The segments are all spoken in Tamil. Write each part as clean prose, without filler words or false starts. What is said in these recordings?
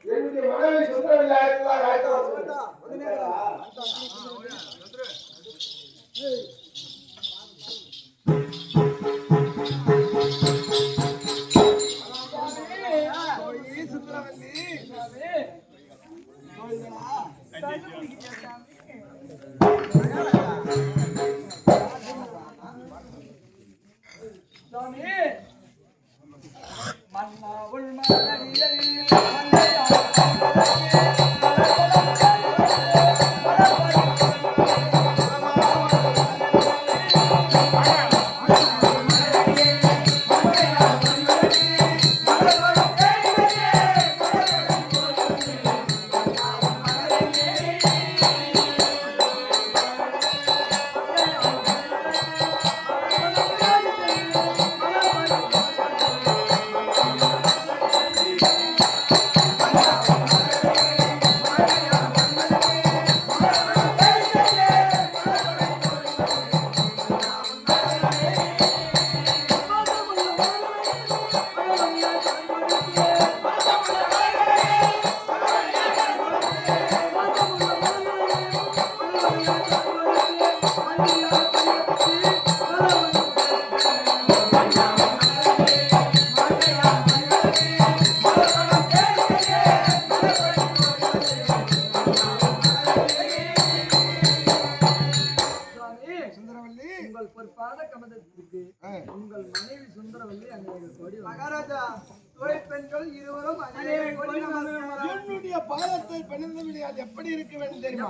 என்னுடைய மனைவி சுந்தரவல்லி உங்கள் மனைவி சுந்தரவல்லி மகாராஜா பெண்கள் இருவரும் என்னுடைய பாதத்தை பணிந்தபடியால் எப்படி இருக்க வேண்டும் தெரியுமா?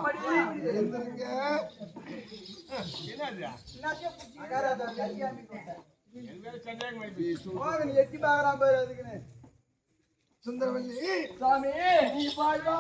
மகாராஜா எட்டி பாக்குறான் பாரு அதுக்குன்னு. சுந்தரவல்லி சுவாமி நீ பாடுவா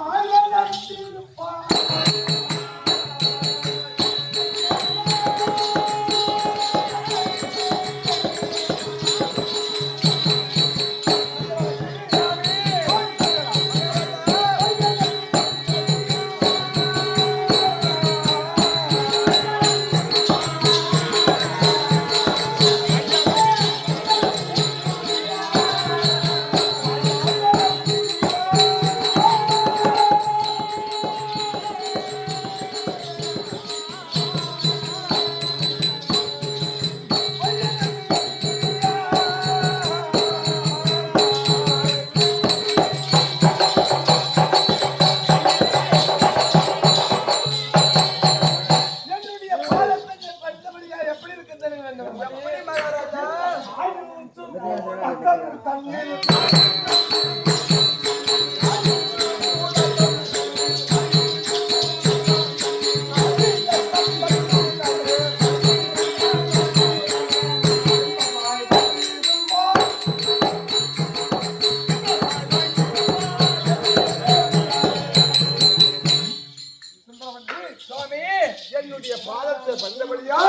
என்னுடைய பாதத்தை பந்தபடியா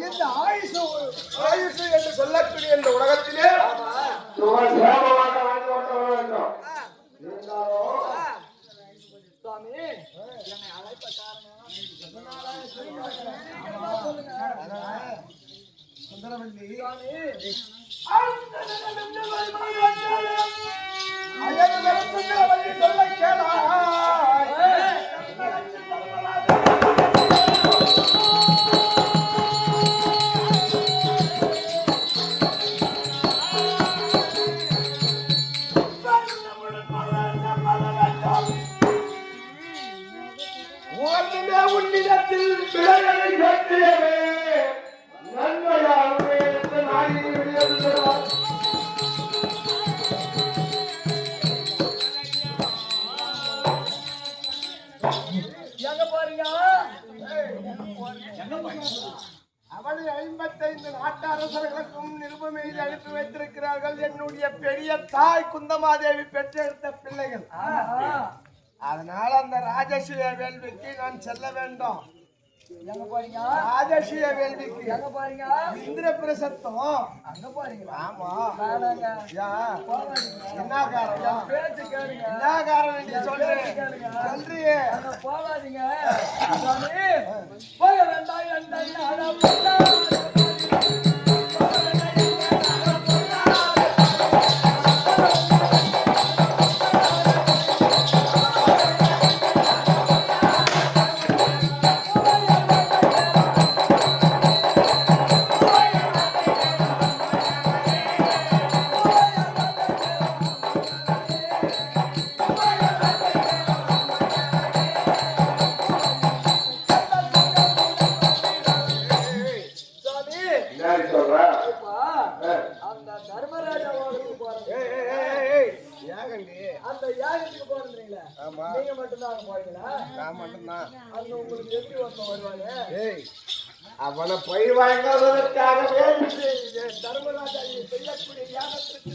இந்த ஆயுஷு என்று சொல்லக்கூடிய இந்த உலகத்திலே சுவாமி என்னை அழைப்ப காரணம் சுந்தரவல்லி சொல்ல கேளா உன்னிடத்தில் பிழையை கேட்கிறே நன்மையாகவே அவளை 55 நாட்டு அரசர்களுக்கும் நிருபம் எழுதி அனுப்பி வைத்திருக்கிறார்கள். என்னுடைய பெரிய தாய் குந்தமாதேவி பெற்றெடுத்த பிள்ளைகள். அதனால அந்த ராஜஸ்ரீ வேள்விக்கு நான் செல்ல வேண்டும். எங்க போறீங்க? ராஜஸ்ரீ வேள்விக்கு. எங்க போறீங்க? இந்திர பிரசத்தம். அங்க போறீங்க? ஆமா. என்ன காரணம்? பேச்சு கேளுங்க. என்ன காரணம் நீ சொல்றியே? அங்க போகாதீங்க. போக வேண்டாம். ஆமா. நீங்க மட்டும்தான் அங்க போறீங்களா? நான் மட்டும்தான். அங்க உங்களுக்கு எப்படி ஒருத்தன் வருவாங்க? ஏய், அவனை போய் வாங்குவதற்காகவே தர்மராஜா செய்யக்கூடிய யாகத்திற்கு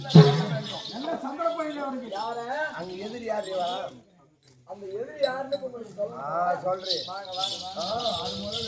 நல்ல சந்தர்ப்பம் அவனுக்கு. யார? அங்க எதிரி யாரு வரா? அந்த எதிரி யாருன்னு உங்களுக்கு சொல்லுங்க. சொல்றேன். வாங்க வாங்க வாங்க. அது முதல்ல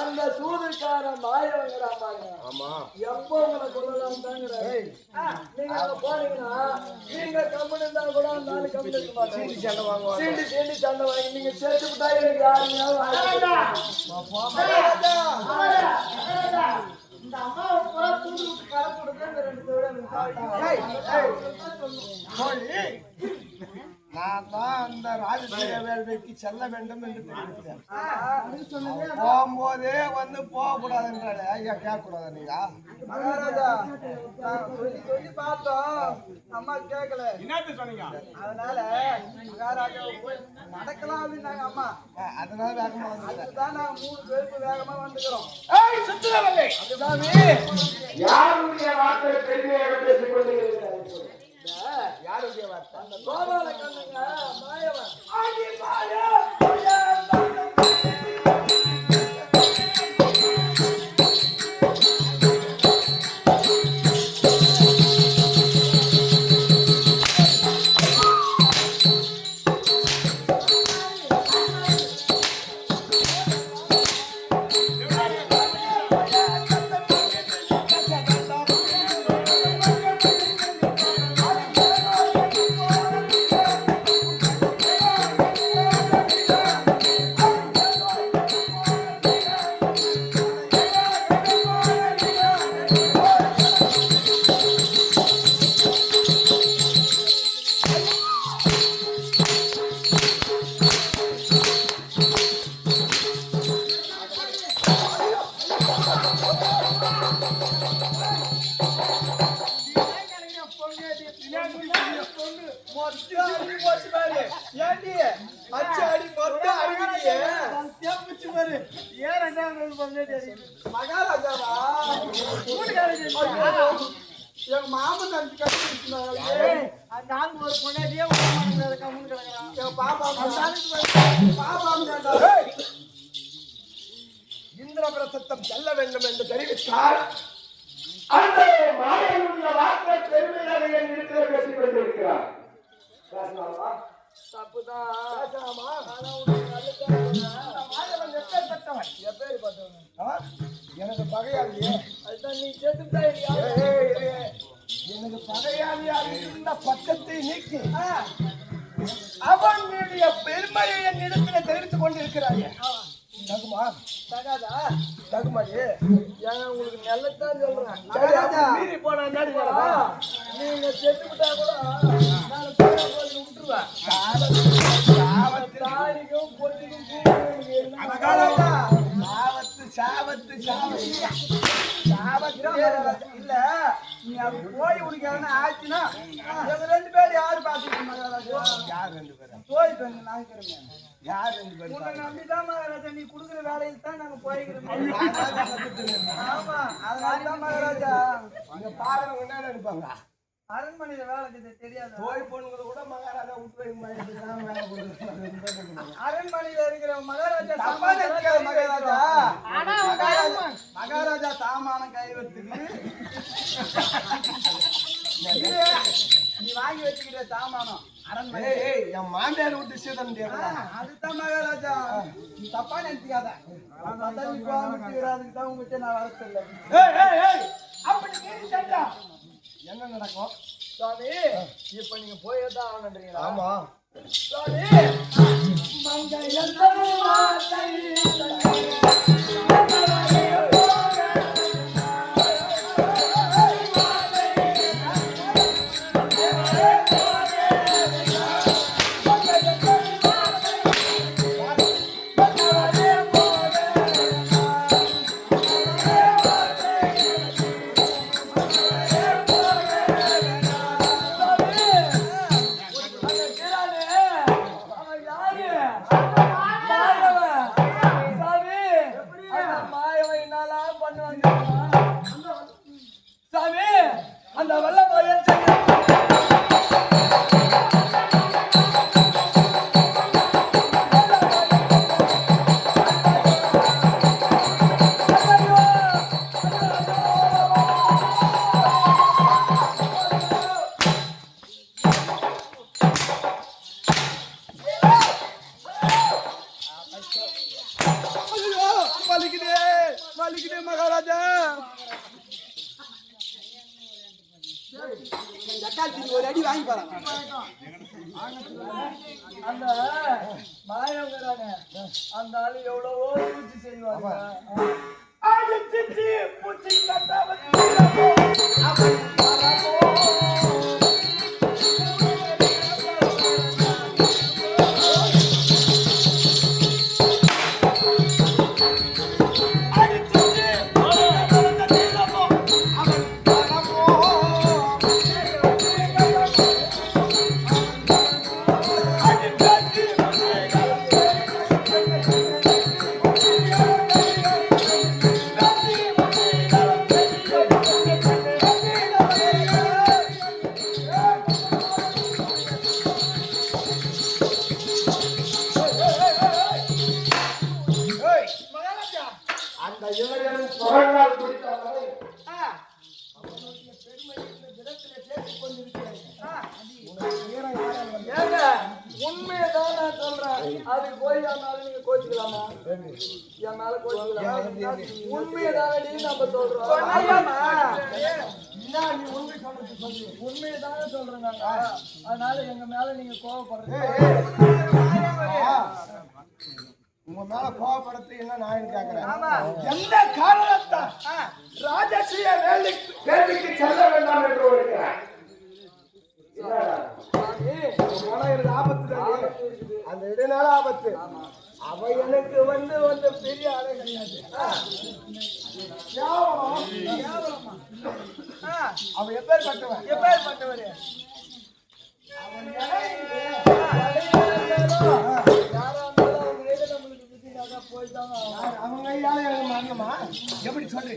அந்த சூதுக்கார மாயவங்கிறாமாங்க. ஆமா. எப்போ உங்களை கொள்ளலாம் தாங்கிறாரு. நீங்க அங்க போனீங்கன்னா நீங்க கம்முன்னு இருந்தா கூட அந்த ஆளு கம்முன்னு இருக்க மாட்டாங்க. சீண்டி சண்டை வாங்குவாங்க. சீண்டி சண்டை வாங்கி நீங்க சேர்த்து விட்டா எனக்கு யாருங்க இந்த அம்மாவை பூரா தூண்டு விட்டு கரை கொடுத்து இந்த 2 நான் தான் அந்த ராஜசீக வேள்விக்கு செல்ல வேண்டும் என்று தெரிவித்தேன். போகும்போதே வந்து போகக்கூடாதுன்றாரு. ஐயா கேட்கக்கூடாது நீங்க. மகாராஜா சொல்லி பார்த்தோம், அம்மா கேட்கல. என்னது சொன்னீங்க? அதனால மகாராஜா நடக்கலாம் அப்படின்னாங்க அம்மா. அதனால வேகமா வந்து அதுதான் நாங்க 3 பேருக்கு வேகமா வந்துக்கிறோம். சுத்துறவல்லை அதுதான் யாருடைய வார்த்தை பெருமையாக பேசிக் கொண்டிருக்கிறார்கள்? யாருடைய வார்த்தை? அந்த கோபால கண்ணுங்க மாயவன். மகாராஜாவா எங்க மாமன் அஞ்சு கட்டி அந்த ஆள் ஒரு பொண்ணாடியே கம்முன்னு கிடக்குறான். எங்க பாப்பா இந்திரபிரசத்தம் செல்ல வேண்டும் என்று தெரிவித்தால் அந்த மாயனுடைய வார்த்தை பெருமையாக என் இடத்தில் பேசிக் கொண்டிருக்கிறார். தப்புதான். எனக்கு பகையாளியே, அதுதான் நீ சேர்த்துட்டா இல்லையா? எனக்கு பகையாளியாக இருந்த பக்கத்தை நீக்கி அவனுடைய பெருமையை என் இடத்துல தெரிவித்துக் கொண்டிருக்கிறாயே. தகுமா? தகாதா? தகுமாடி? ஏன் உங்களுக்கு நல்லதான் சொல்றேன். மீறி போனா நீங்க செத்துக்கிட்டா கூட நான் விட்டுருவேன். தாலிக்கும் பொட்டிக்கும் இல்ல நீ அது கோழி குடிக்காதுன்னு ஆச்சுன்னா எங்க 2 பேரும் யாரு பாத்துக்கிட்டு மகாராஜா? யார் 2 பேரும்? போயிட்டு வந்து நாய்க்கிறோமே. யார் 2 பேரும்? உன்னை நம்பிதான் மகாராஜா நீ குடுக்குற வேலையில் தான் நாங்க போய்க்கிறோம். ஆமா, அதனால தான் மகாராஜா அங்க பாக்குறவங்க என்ன நினைப்பாங்க? அரண்மனையில வேலை தெரியாது. தோய் பொண்ணுங்களை கூட மகாராஜா விட்டு அரண்மனையில இருக்கிற மகாராஜா மகாராஜா மகாராஜா சாமானம் கைவத்துக்கு நீ வாங்கி வச்சுக்கிற சாமானம் அரண்மனை. என் மாமியார் விட்டு சீதம் அதுதான் மகாராஜா தப்பா நினைக்காத. அதுக்கு தான் உங்ககிட்ட நான் வரத்தில்லை. என்ன நடக்கும் சுவாமி? இப்ப நீங்க போயதான் ஆகணுன்றீங்களா? ஆமா. அந்த வெள்ள மாயன் வலிக்குதே மகாராஜா. ஒரு அடி வாங்கி பாரு. அந்த மாயங்கிறானே அந்த ஆளு எவ்வளவோ பூச்சி செய்வாங்க. பூச்சி உண்மையதான் நான் சொல்றேன். அதுக்கு போய் என்னாலும் நீங்க கோச்சிக்கலாமா? என் மேல கோச்சிக்கலாமா? உண்மையதானடி நம்ம சொல்றோம். உண்மையதானே சொல்றேன் நாங்க. அதனால எங்க மேல நீங்க கோவப்படுறீங்க. உங்க மேல கோவப்படுறது என்ன நான் கேட்கிறேன். எந்த காரணத்தை ராஜசிய வேலைக்கு செல்ல வேண்டாம் என்று இருக்கிறேன். ஆபத்து அந்த இடனால ஆபத்து. அவ எனக்கு வந்து பெரிய ஆளே கிடையாது. அவ எப்பேற்பட்டவரு அவங்க எனக்கு மரணமா எப்படி சொல்லு.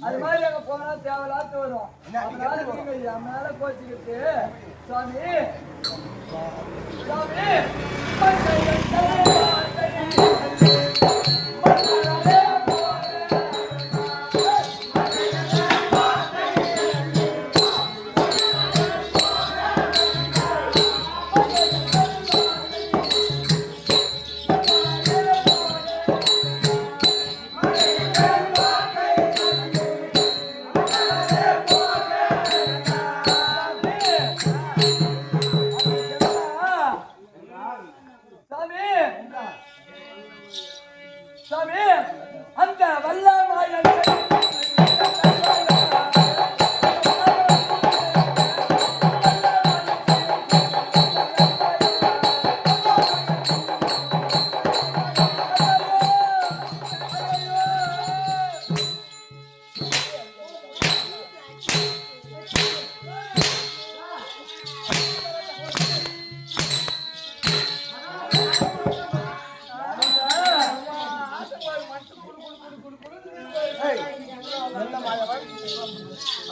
அது மாதிரி அங்க போனா தேவையில்லாத வரும். என் மேல கோச்சிக்கிட்டு சுவாமி சுவாமி சாமி அந்த வல்லமாயன்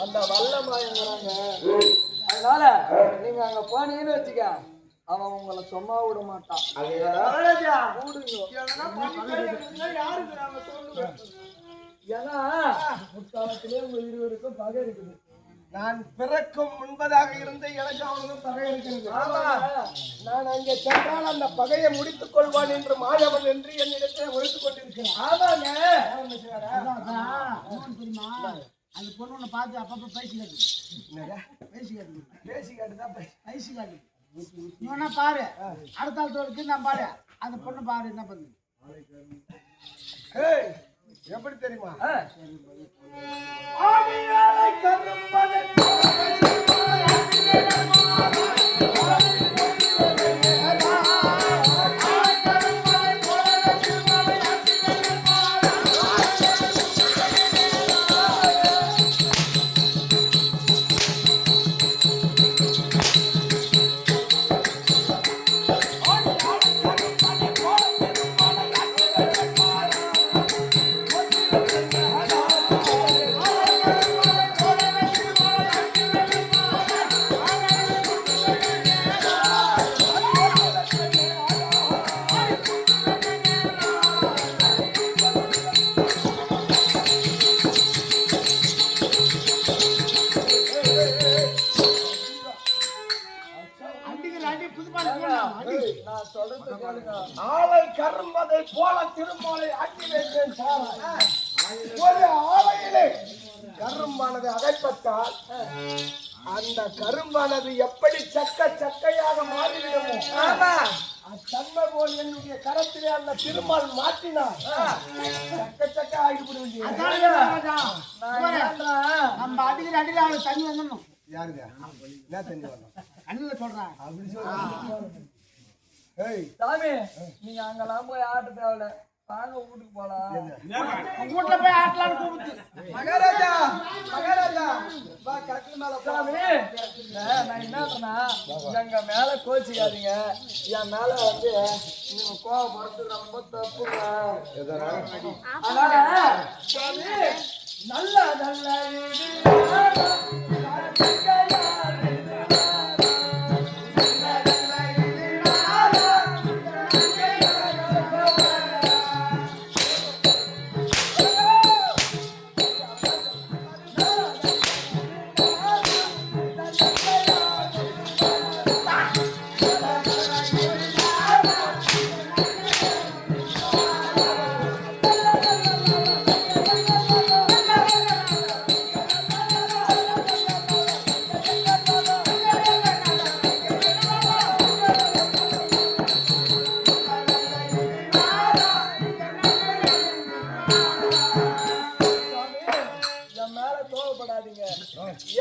அந்த வல்லமாயங்கிறாங்க. அதனால நீங்க அங்க போனீங்கன்னு வச்சுக்க, அவன் உங்களை சும்மா விட மாட்டான். ஏன்னா முற்காலத்திலே உங்க இருவருக்கும் பகை இருக்குது. நான் பிறக்கும் முன்பதாக இருந்து எனக்கு அவனுக்கும் பகை இருக்கிறது. நான் அங்கே சென்றால் அந்த பகையை முடித்துக் கொள்வான் என்று மாயவன் என்று என்னிடத்தை ஒழித்துக் கொண்டிருக்கிறேன். ஆமாங்க அந்த பொண்ணு ஒன்று பார்த்து அப்பப்போ பைசி காட்டு என்னடா பைசி காட்டு பேசி கேட்டுதான் பைசி காட்டு நீ ஒன்றா பாரு அடுத்த ஆள் நான் பாரு அந்த பொண்ணு பாரு என்ன பண்ணுது ஏய் எப்படி தெரியுமா நான் சொல்றது கேளுங்க. ஆளை கரும்பதை போல திருமாலை ஆக்கி வைத்தேன் சாராய். ஒரு ஆலையிலே கரும்பானது அடைப்பட்டால் அந்த கரும்பானது எப்படி சக்கையாக மாறிவிடுமோ அத்தன்மை போல் என்னுடைய கரத்திலே அந்த திருமால் மாற்றினார் சக்க ஆகிவிடுவது. நம்ம அடிக்கிற அடியில் அவளுக்கு தண்ணி வந்துடணும். யாருங்க என்ன தண்ணி வரணும் அண்ணில் சொல்றாங்க அப்படி சொல்ல. ஏய் சாமி நீங்க அங்கெல்லாம் போய் ஆட்ட தேவையில்ல வாங்க வீட்டுக்கு போலாம். வீட்டுல போய் ஆட்டலான்னு கூப்பிட்டு மகாராஜா மகாராஜா வா கட்டில் மேல சாமி நான் என்ன சொன்னா எங்க மேல கோச்சிக்காதீங்க. என் மேல வந்து நீங்க கோவப்படுறது ரொம்ப தப்புங்க. அதனால சாமி நல்ல நல்ல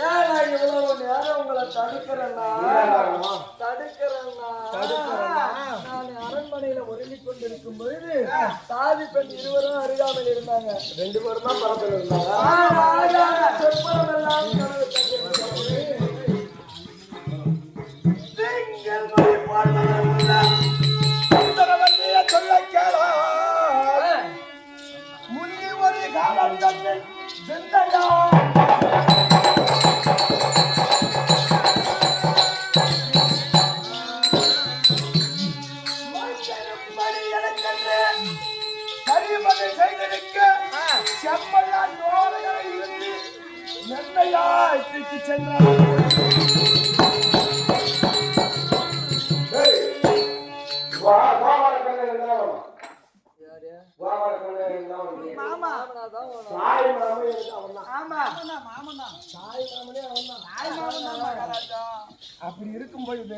ஏன் நான் இவ்வளவு நேரம் உங்களை தடுக்கிறேன்னா நான் அரண்மனையில ஒருங்கிக் கொண்டிருக்கும் பொழுது சாதி பெண் இருவரும் அருகாமையில் இருந்தாங்க. 2 பேரும் தான் பரப்பில் இருந்தாங்க. சொற்பம் எல்லாம் கனவு சொல்ல கேளா முனி ஒரு காலம் தன்னில் சிந்தையா கரிமதை செய்திருக்க செம்மையால் நோலைகளை இருந்து நன்மையாய் தூக்கி சென்றார். அப்படி இருக்கும் பொழுது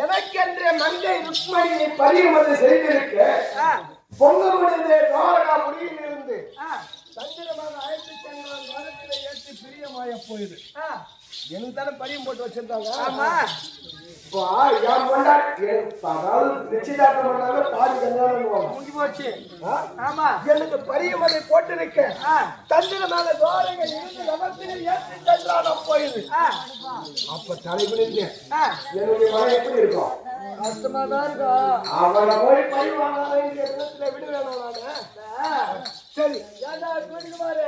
எனக்கென்றே மங்கை ருக்மணியை பரிமதி செய்திருக்க பொங்கலுடைய துவாரகா முடியில் இருந்து தந்திரமாக அழைத்து சென்றால் மனத்திலே ஏற்றி பிரியமாய போயுது. எனக்கு தானே பரியம் போட்டு வச்சிருந்தாங்க. நிச்சயதார்த்தம் பண்ணாங்க பாதி கல்யாணம் முடிஞ்சு போச்சு. எனக்கு பரியமதை போட்டிருக்க தந்திரமாக துவாரகை இருந்து மனத்திலே ஏற்றி சென்றால் போயுது. அப்ப தலைவலிங்க என்னுடைய மனம் எப்படி இருக்கும்? கஷ்டமா தான் இருக்கும். அவனை போய் பரிவாங்க இடத்துல விடு வேணும் நானு. சரி ஏண்டா வீட்டுக்குமாரு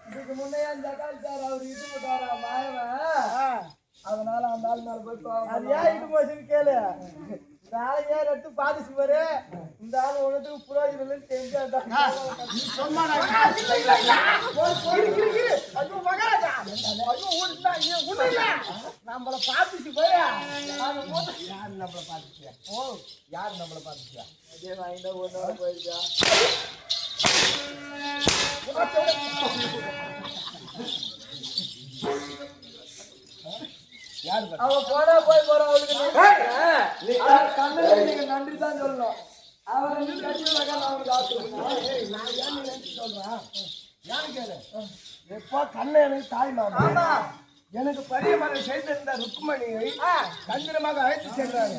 இதுக்கு முன்னையே அந்த ஜகாச்சார் அவர் இட்டு போட்டாரா மாயவன். அதனால அந்த ஆள் மேல போய் அது ஏன் இட்டு போச்சுன்னு கேளு. வேலையே எடுத்து பாதிச்சு பாரு இந்த ஆள் ஒண்ணுத்துக்கு புரோஜனம் இல்லைன்னு தெரிஞ்சா நீ சொன்னாடா ஐயோ மகாராஜா ஐயோ ஊருந்தா ஒண்ணு இல்ல நம்மள பாத்துச்சு போய் யார் நம்மளை பார்த்துச்சியா? ஓ யார் நம்மளை பார்த்துச்சியா? அதே வாங்கிட்டா ஒண்ணு போயிருக்கா யார் அவ போனா போய் போறா அவளுக்கு கண்ணு நீங்க நன்றி தான் சொல்லணும் அவரை நீ கட்டினாக்கா நான் அவனுக்கு ஆசை நான் ஏன் நினைச்சு சொல்றேன்? யாரு கேளு? எப்போ கண்ணன் எனக்கு தாய் மாமா. ஆமா எனக்கு பரியமலை செய்திருந்த ருக்மணியை தந்திரமாக அழைத்து சென்றாங்க.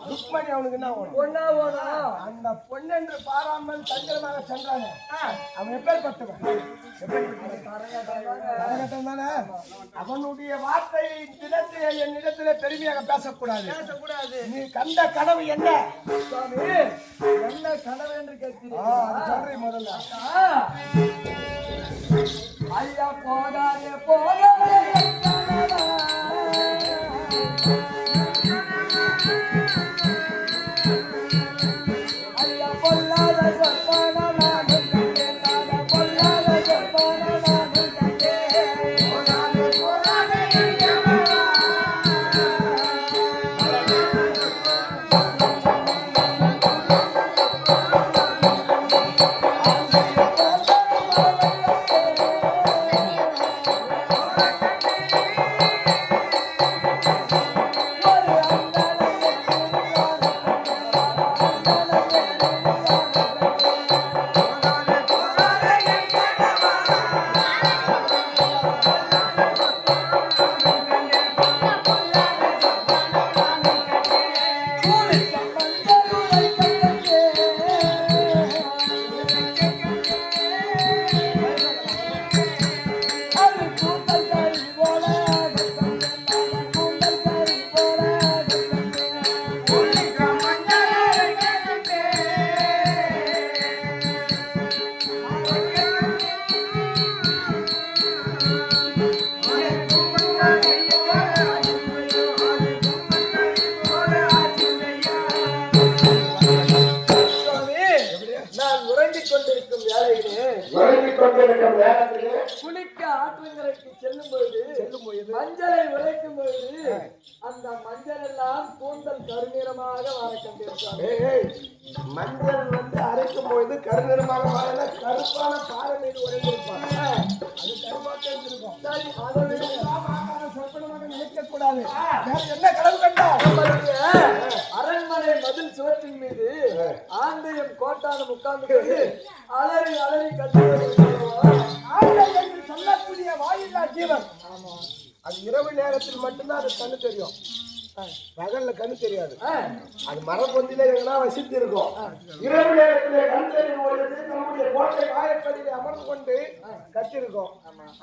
ருக்மணி அவனுக்கு என்ன வேணும்? பொண்ணா போனோம் அந்த பொண்ணென்று பாராமல் தந்திரமாக சென்றாங்க. அவன் எப்பேற்பட்டவன்? கரகட்டம் தானே? அவனுடைய வார்த்தை தினத்திலே என்னிடத்திலே பெருமையாக பேசக்கூடாது. பேசக்கூடாது நீ கண்ட கனவு என்ன? சுவாமி என்ன கனவு என்று கேட்கிறீங்க சொல்றேன் முதல்ல. ஐயா போகாதே போகாதே ஐயா பொல்லாத சொப்பான நாடு கண்டேன் நாட பொல்லாத சொப்பான நாடு கண்டேன் போகாதே போகாதே குளிக்க ஆற்றங்கரைக்கு செல்லும் பொழுது மஞ்சளை உரைக்கும் பொழுது அந்த மஞ்சள் எல்லாம் கூந்தல் கருநிறமாக வர கண்டிருக்காங்க. மஞ்சள் அரைக்கும் பொழுது கருநிறமாக மாறல, கருப்பான பாறை மீது உடைந்திருப்பாங்க. அது கருப்பாக இருக்கும். சரி, அதோட சொப்பனமாக நினைக்க கூடாது. என்ன கனவு கண்டா? அரண்மனை மதில் சுவற்றின் மீது ஆண்டையும் கோட்டானும் உட்கார்ந்து கொண்டு அலறி அலறி கட்டி ஆண்கள் என்று சொல்லக்கூடிய வாயில்லா ஜீவன். அது இரவு நேரத்தில் மட்டும்தான் அது கண்ணு தெரியும். பகல்ல கண்ணு தெரியாது. அது மரப்பொந்தில எங்கன்னா வசித்து இருக்கும். இரவு நேரத்திலே கண் தெரியும் பொழுது நம்முடைய கோட்டை வாயப்படியில அமர்ந்து கொண்டு கட்டிருக்கோம்.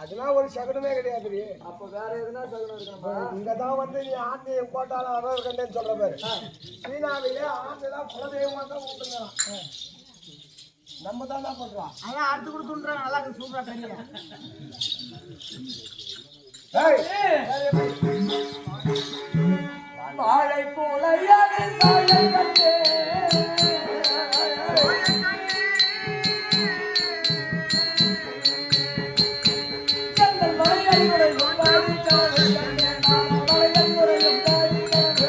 அதெல்லாம் ஒரு சகுனமே கிடையாது. அப்ப வேற எதுனா சகுனம் இருக்கணுமா? இங்கதான் வந்து நீ ஆண்டையும் கோட்டாலும் அறவர் கண்டேன்னு சொல்ற பாரு. சீனாவிலே ஆண்டைதான் குலதெய்வமா தான் கூப்பிடுறான். நம்ம தான் என்ன பண்றோம்? அதான் அடுத்து கூட துண்டுறான் நல்லா சூப்பரா கறியா வாழை போலையானே சாயை கண்டே கண்ணன் மலையை உரையும் தாடி காலை கண்டே நான் மலையை உரையும் தாடி காலை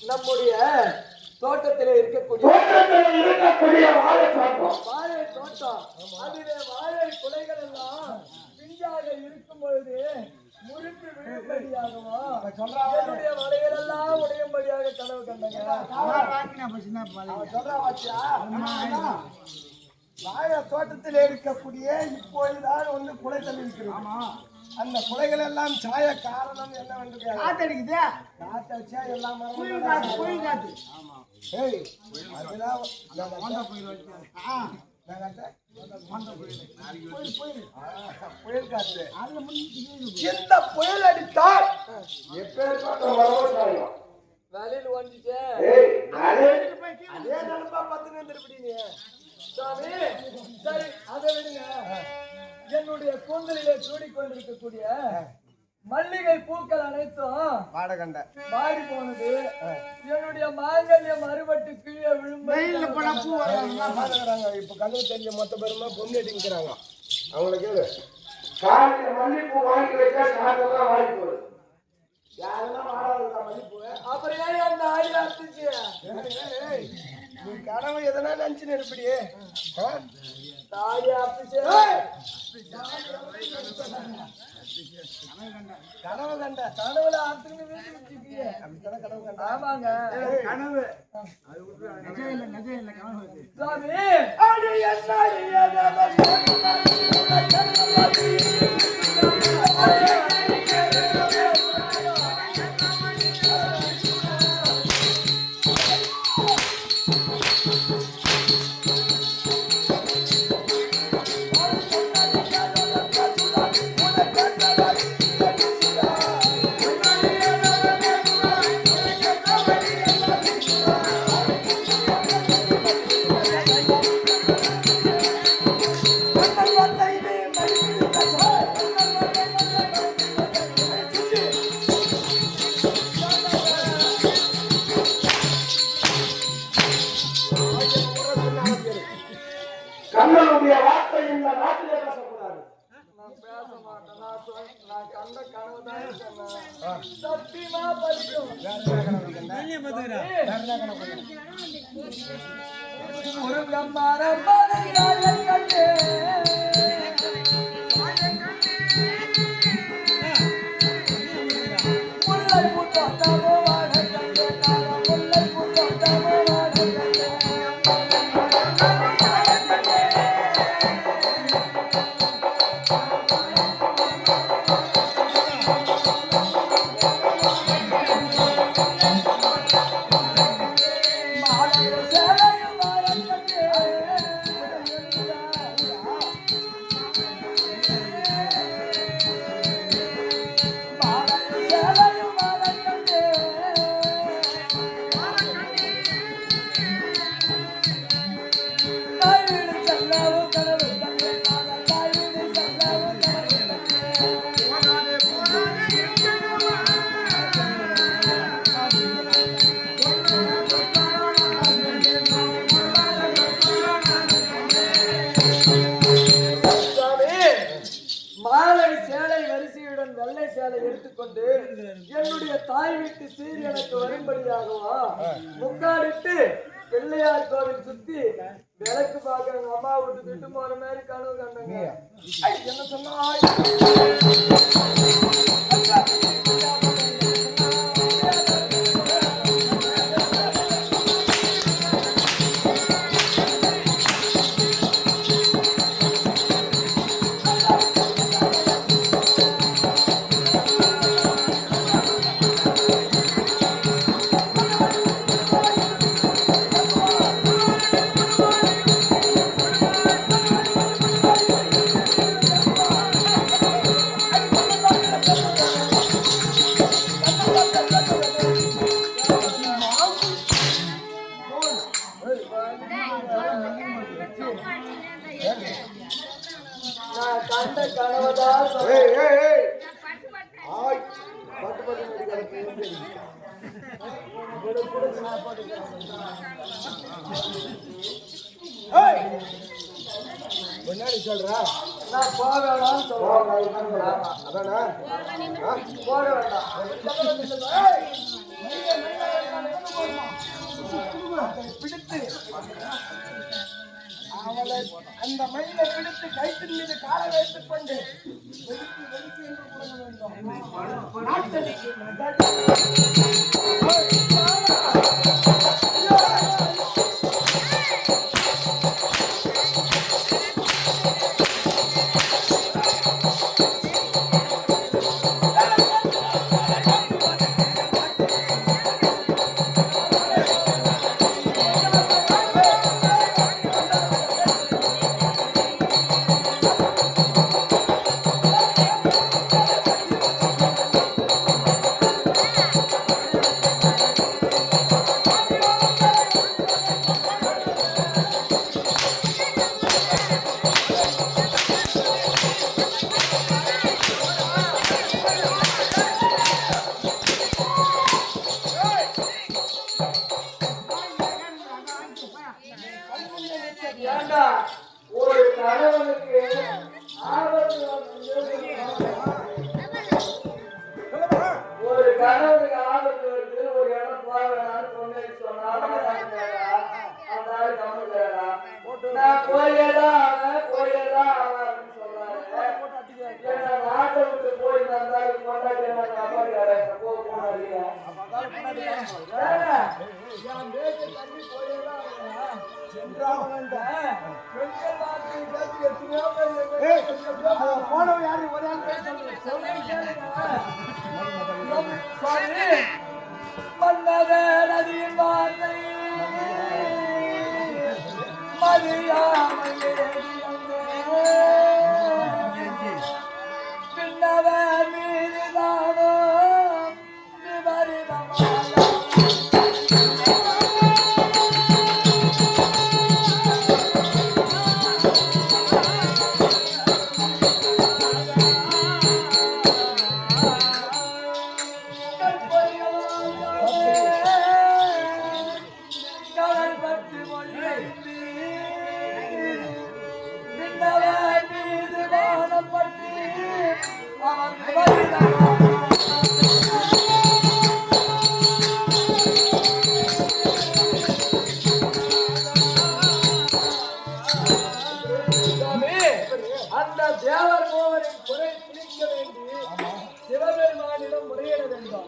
நம்முடைய தோட்டத்திலே இருக்கக்கூடிய வாழை தோட்டம் அதிலே வாழை குலைகள் எல்லாம் பிஞ்சாக இருக்கும் பொழுது முறிந்து விழும்படியாகவும் என்னுடைய வலைகள் எல்லாம் உடையும்படியாக கனவு கண்டங்க. சொல்றா வாச்சியா? வாழை தோட்டத்தில் இருக்கக்கூடிய இப்போதுதான் வந்து குலை தள்ளி இருக்கிறோம். அந்த குலைகள் எல்லாம் சாய காரணம் என்னவென்று காத்தடிக்குது காத்தடிச்சா எல்லாம் குயில் காத்து ஆமா ஏய் அதெல்லாம் மொண்டை புயல் வச்சாரு. புயல் காற்று அதுல முடிஞ்சு இந்த புயல் அடித்தால் எப்பேற்பட்ட வரவழைக்கும் வெளியில வந்துச்சே அதே நினைப்பா பத்து நின்றுபிடி சாமி சரி அதை விடுங்க என்னுடைய கூந்தலிலே சூடிக்கொண்டிருக்கக்கூடிய மல்லிகை பூக்கள் அனைத்தும் வாடகண்ட மாறி போனது என்னுடைய மாங்கல்யம் அறுபட்டு கீழே வெயில்ல விழும்பு போனா பூ வராங்க. இப்ப கண்ணுக்கு தெரிஞ்ச மொத்த பேருமா பொண்ணு அடிக்கிறாங்க அவங்கள கேளு காலையில மல்லிப்பூ வாங்கி வச்சா சாயந்தரம் வாங்கி போடு யாரெல்லாம் வாடாதுக்கா மல்லிப்பூவை அப்புறம் ஏன் அந்த ஆடி அறுத்துச்சு நீ கனவு எதனா நினைச்சு நெருப்படியே தாடி அறுத்துச்சு கனவு கண்ட கனவுல அறுத்துன்னு வீட்டுக்கு வச்சுக்கிய அப்படித்தானே கனவு கண்ட ஆமாங்க கனவு நிஜம் இல்ல கனவு அது. சாமி கண்ணனுடைய வார்த்தை இந்த நாட்டிலே பேசக்கூடாது நான் பேச மாட்டேன் நான் கண்ட கனவு தான் சொன்னேன் சத்தியமா பலிக்கும் முருகன் மரம் மலையாள கண்டே முல்லை முத்தோ வாட கண்டே முல்லை முத்தோ வாட கண்டே வெள்ளை சேலை எடுத்துக்கொண்டு என்னுடைய தாய் வீட்டு சீர் எனக்கு வரும்படியாகவா முக்காடிட்டு பிள்ளையார் கோவில் சுத்தி விளக்கு பார்க்க அம்மா விட்டு விட்டு போற மாதிரி கனவு கண்டங்க என்ன சொன்னா கண்ட கனவுதான் முன்னாடி சொல்றா நான் போக வேணாம்னு சொல்றேன் அதானா போக வேண்டாம் பிடித்து அவளை அந்த மயிலை பிடித்து கைத்தின் மீது காலை வைத்துக் கொண்டு வெடித்து வெடித்து என்று கூற வேண்டும் ஏண்டா ஒரு கணவனுக்கு ஆபத்து ஒரு கணவனுக்கு ஆபத்து வருது ஒரு இடம் போவேன் சொன்னாலும் அந்த ஆள் கவனிக்கிறா நான் போயதான் அவன் சொல்றாரு என்ன நாட்டை விட்டு போய் நான் கொண்டாடி போனவன் யாரு ஒரே நதியின் வார்த்தை மதியாமையே பின்னவர் மீதுதானோ விபரீதமாக அந்த தேவர் கோவரின் குறை பிடிக்க வேண்டி சிவபெருமானிடம் முறையிட வேண்டும்.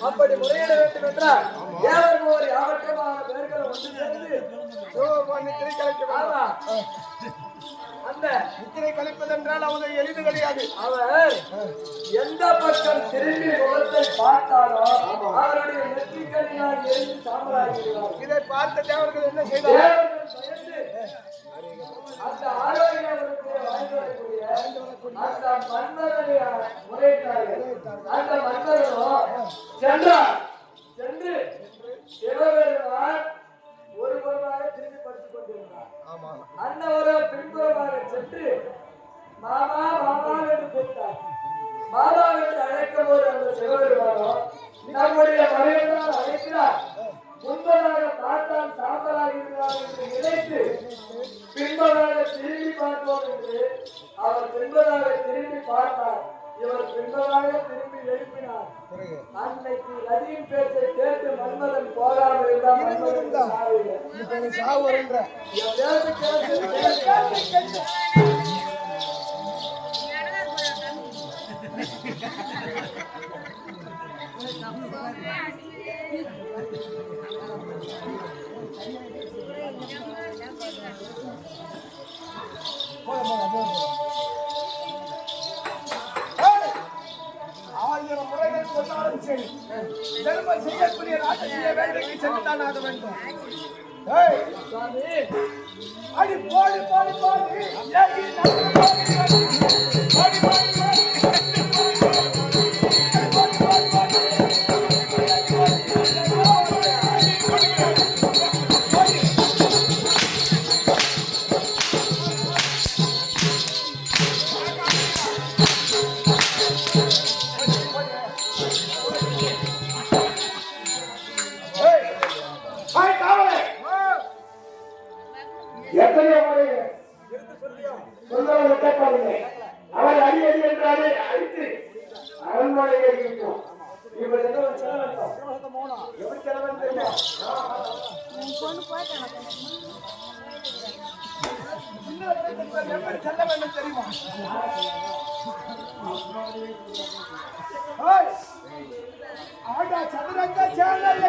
அப்படி முறையிட வேண்டும் என்றால் தேவர் கோவரி ஆவட்டமான பேர்களை ஒன்று சேர்ந்து அந்த நித்திரை கழிப்பதென்றால் அவங்க எளிது கிடையாது. அவர் எந்த பக்கம் திரும்பி முகத்தை பார்த்தாலும் அவருடைய நெற்றிக்கண்ணினால் எரிந்து சாம்பலாகிறார். இதை பார்த்த தேவர்கள் என்ன செய்தார்? அந்த ஆரோக்கியத்தை வாங்கி வரக்கூடிய அந்த மன்மதனை முறையிட்டார்கள். அந்த மன்மதனும் சென்று சிவபெருமான் ஒரு புறமாக திரும்பி படுத்துக் கொண்டிருந்தார். அண்ணவரோ பின்புறமாக சென்று மாமா மாமா என்று கூப்பிட்டார். மாமா என்று அழைக்கும் போது அந்த சிவபெருமானோ நம்முடைய மனைவியால் அழைக்கிறார். முன்பதாக பார்த்தால் சாம்பலாக இருக்கிறார் என்று நினைத்து பின்பதாக திரும்பி பார்ப்போம் என்று அவர் பின்பதாக திரும்பி பார்த்தார். இவர் பின்பதாக திரும்பி எழுப்பினார். அன்னைக்கு நதியின் பேச்சை கேட்டு மன்மதன் போகாமல் இருந்தால் சாவு வருகின்ற ஆயிரம் முறைகள் சொன்னாலும் சரி, தர்மம் செய்யக்கூடிய ராஜ்ய வேலைக்கு சென்றுதான் ஆக வேண்டும். அடி போடு போடு போடு அவர் அடி அடி என்றாலே அடித்து அரண்மனையை இருக்கும். இவர் என்ன ஒரு செலவெடுத்தோம் எப்படி செலவெடுத்து தெரியுமா? எப்படி செல்ல வேண்டும் தெரியுமா? ஆடா சதுரங்க சேனல்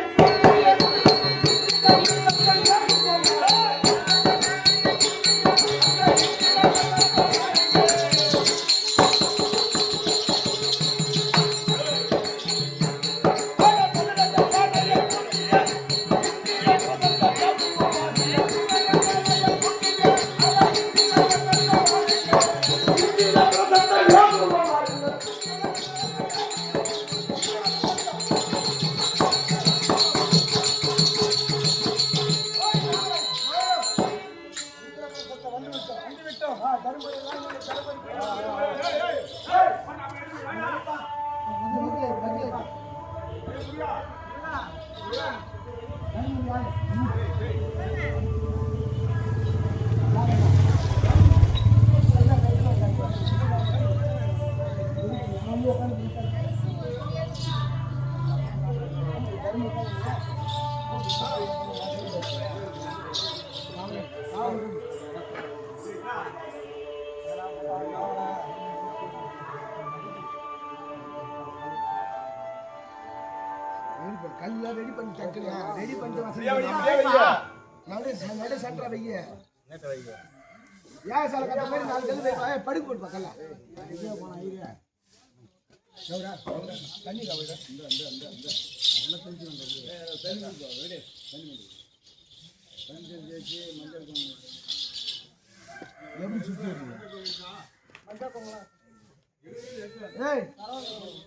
நடு சென்டரா வைய ஏன் சால கட்ட மாதிரி 4 கல்லு வை படுக்கு போடு பக்கல போனா ஐயா எவரா தண்ணி கவடா இந்த என்ன செஞ்சு வந்தது தண்ணி வெடி மஞ்சள் தேச்சி மஞ்சள் குங்குமம் எப்படி சுத்தி மஞ்சள் குங்குமம் ஏய்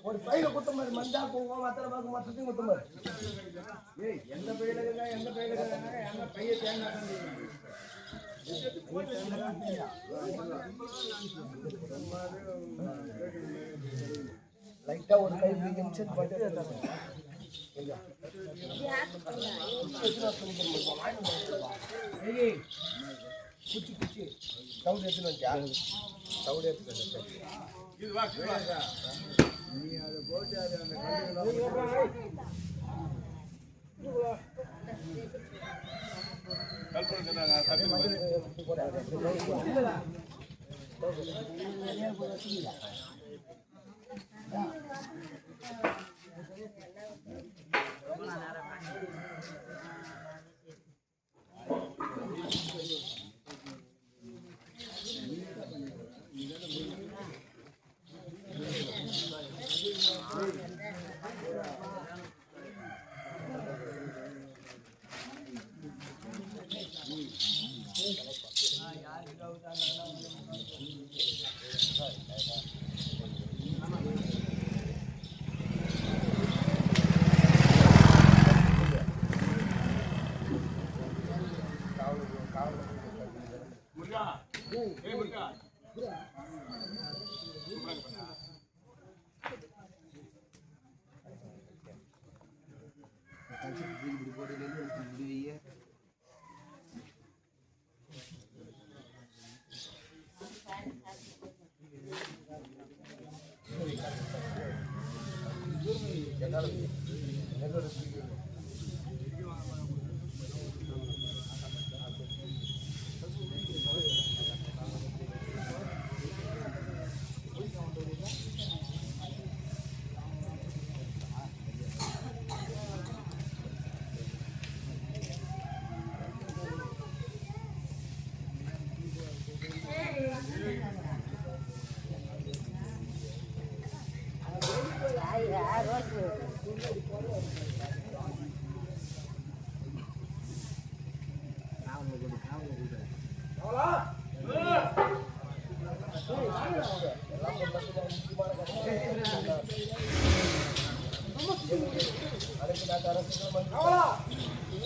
ஒரு பையில குத்த மாதிரி மஞ்சள் குங்குமம் மத்தல பாக்கு மொத்தத்தையும் குத்த மாதிரி ஏய் எந்த பையில என்ன பைய தேங்க லைட்டா ஒரு கை நிமிஷம் பட்டு குச்சி குச்சி சவுண்ட் எடுத்துன்னு வந்தியா சவுண்ட் எடுத்துன்னு நீ அதை போட்டு அது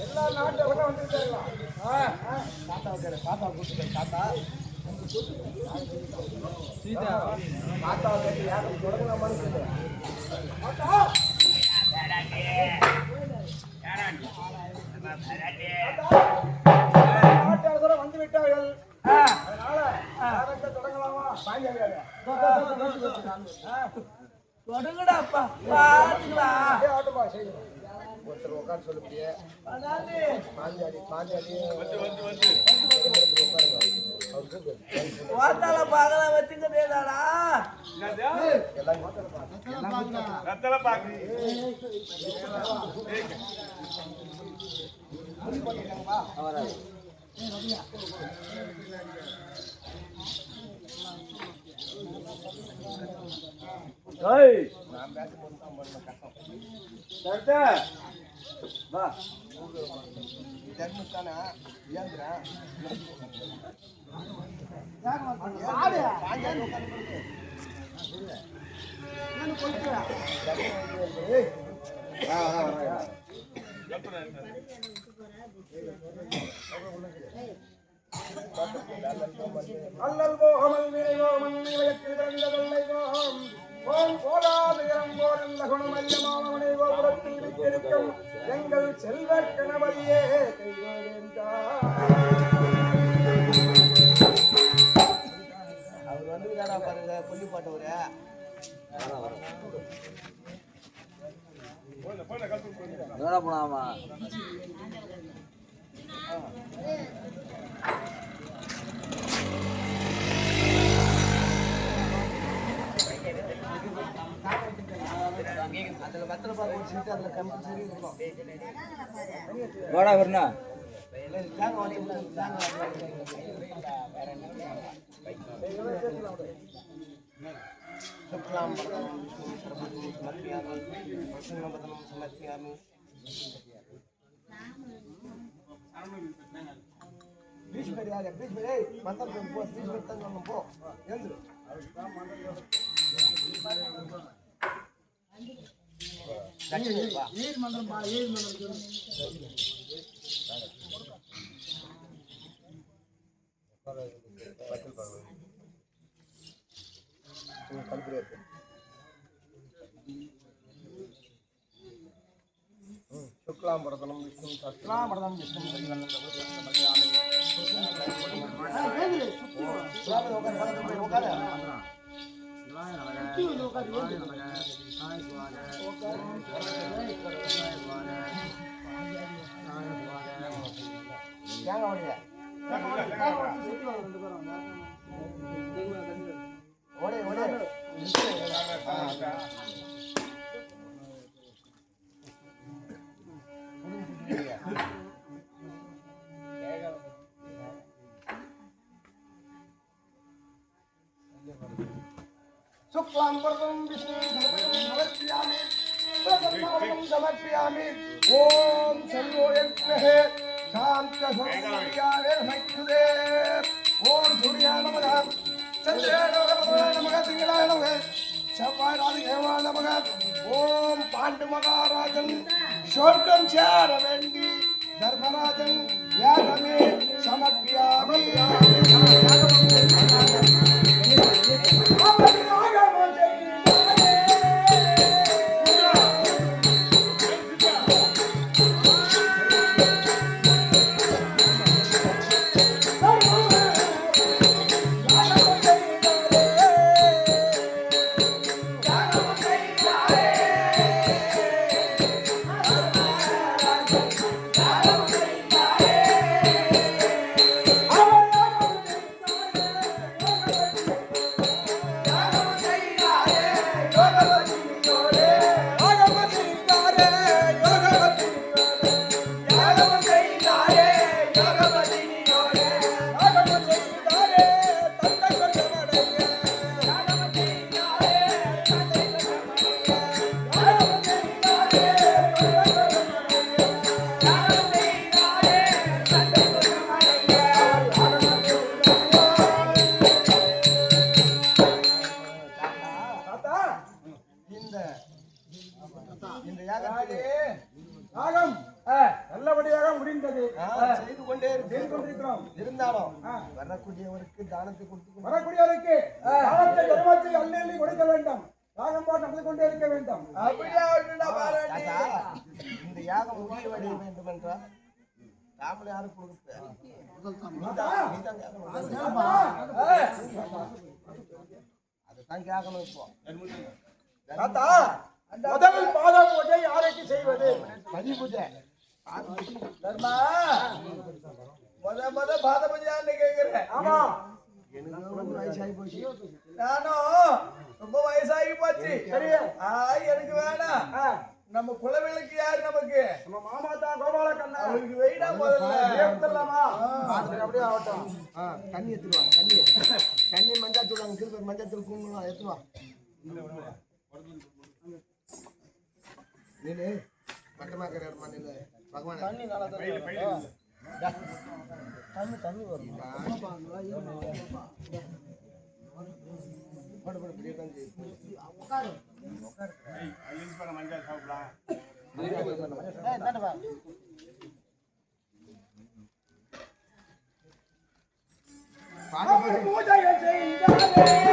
எல்லா நாட்டு வந்துட்டாங்களா தாத்தா கூட்டு தாத்தா சீதா தாத்தா கேட்டு யாரும் தொடங்கலாமான்னு வந்து விட்டார்கள். அதனால தொடங்கலாமா? தொடங்கடாப்பா பாத்துக்கலாம். ஆட்டமா செய்யணும். ஒருத்தர் உட்காந்து சொல்ல முடியாது. வாத்தால பாக்கலாம் வச்சுக்கதேடாடா. தர்மத்தானா ஏந்திரன் அல்லல் போகமல் விரைவோமன் வயத்தில் பிறந்ததல்லை போகம் ஓம் போலாதிரம் போரல்ல குணமல்யமாமனை கோபுரத்தில் வைத்திருக்கும் எங்கள் செல்வ கணபதியே அவர் வந்து பாருங்க கொல்லி போட்டவரு போனாமா அதுல பத்திர பாரு ஒரு சீட்டு அதில் கம்பல்சரி இருக்கும். வாடா வரணும் தேங்காய் வாங்கி தேங்காய் சுக்லாம் சமர்ப்பியாமி பீச் பேர் யாரு பீச் பேர் மந்திரம் போ பீச் பேர் தான் போ எழுந்து ஏழு மந்திரம் ஏழு மந்திரம் शुक्लांबरदनं विष्णुं सहस्रांबरदनं विष्णुं ओडे ओडे शुक्लांबरदनं विष्णुं समर्पयामि ओम सर्वो यज्ञः शांत सर्वज्ञाने नमः ओम सूर्याय नमः चंद्राय नमः तिंगलाय नमः शपाराय नमः ओम पांडु महाराजन स्वर्गम चार वेंडी धर्मराजन यागमे समर्पयामि யாகம் நல்லபடியாக முடிந்தது. செய்து கொண்டே கொண்டிருக்கிறோம். இருந்தாலும் வரக்கூடியவருக்கு தானத்தை கொடுத்து வரக்கூடியவருக்கு தானத்தை தர்மத்தை அள்ளி கொடுக்க வேண்டும். யாகம் போட்டு நடந்து கொண்டே இருக்க வேண்டும். அப்படியே இந்த யாகம் முடிவடைய வேண்டும் என்றால் தாமலை யாரு கொடுக்க அதுதான் கேட்கணும். இப்போ முதல் பாத பூஜை யாருக்கு செய்வது? பதி பூஜை தர்மா முத பாத பூஜை கேட்கிறேன். ஆமா எனக்கு ரொம்ப வயசாகி போச்சு. நானும் ரொம்ப வயசாகி போச்சு. சரியா எனக்கு வேணாம். நம்ம குலவிளக்கு யாரு நமக்கு? நம்ம மாமா தான் கோபால கண்ணா. அவருக்கு வெயிடா முதல்ல ஏத்தலாமா? அப்படியே ஆகட்டும். தண்ணி எடுத்துருவா. தண்ணி மஞ்சாத்தூள் அங்கே திருப்பி மஞ்சாத்தூள் குங்குமம் எடுத்துவா. நீனு பட்டமாக்கிற இடமா நீ பகவான் தண்ணி நல்லா தண்ணி வரும். பெரிய தண்ணி உட்காரு பூஜை செய்தாலே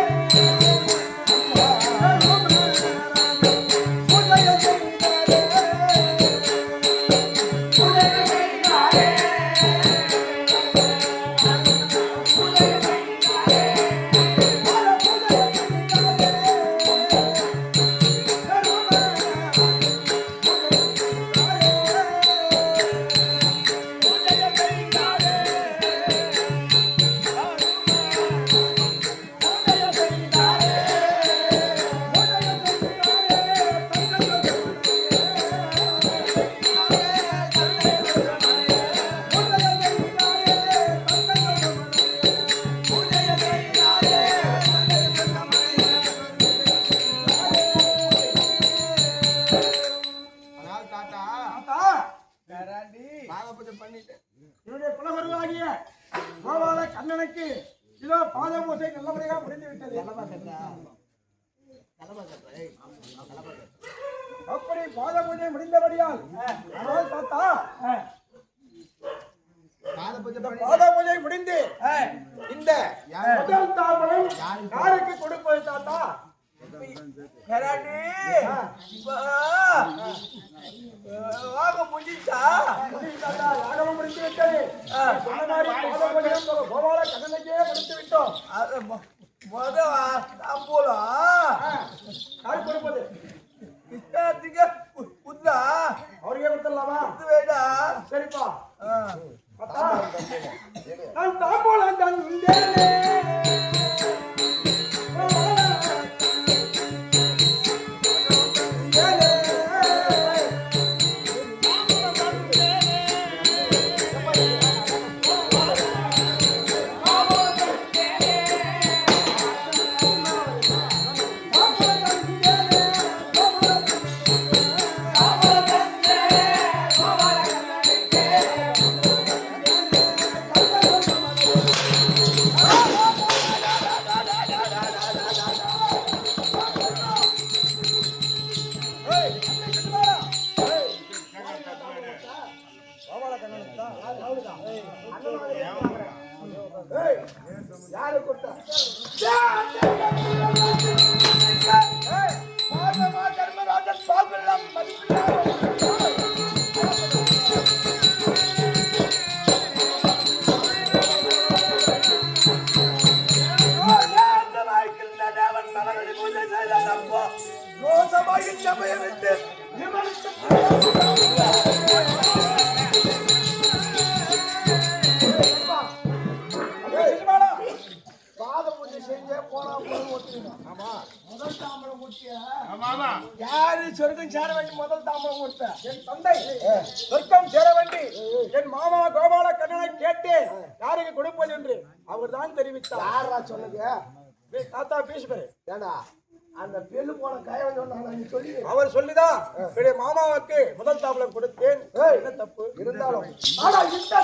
குலதெய்வமாகிய கோபால கண்ணனுக்கு இதோ பாத பூஜை நல்லபடியாக முடிந்து விட்டது. அப்படி பாத பூஜை முடிந்தபடியால் அதாவது தாத்தா பாத பூஜை முடிந்து இந்த முதல் தாம்பரம் யாருக்கு கொடுப்பது தாத்தா? யாகமும் முடிந்து விட்டது. கோபால கண்ணனுக்கே முடித்து விட்டோம். யாருக்கு கொடுப்பது? அவருக்கே கொடுத்துடலாமா? சரிப்பா. நான் தாம்போலம் தந்தேனே யாரு கொடுத்தா? யாரு சொர்க்கம் சேர வேண்டி முதல் தாம்பரம் கொடுத்த? என் தந்தை சொர்க்கம் சேர வேண்டி என் மாமா கோபால கண்ணனை கேட்டேன் யாருக்கு கொடுப்பது என்று அவர் தான் தெரிவித்தார். யாரா சொன்னது? தாத்தா பேசுவாரு. ஏண்டா அந்த பெண்ணு போன கையை சொல்லி அவர் சொல்லிதான் மாமாவுக்கு முதல் தாம்பரம் கொடுத்தேன். என்ன தப்பு இருந்தாலும் ஆனா இந்த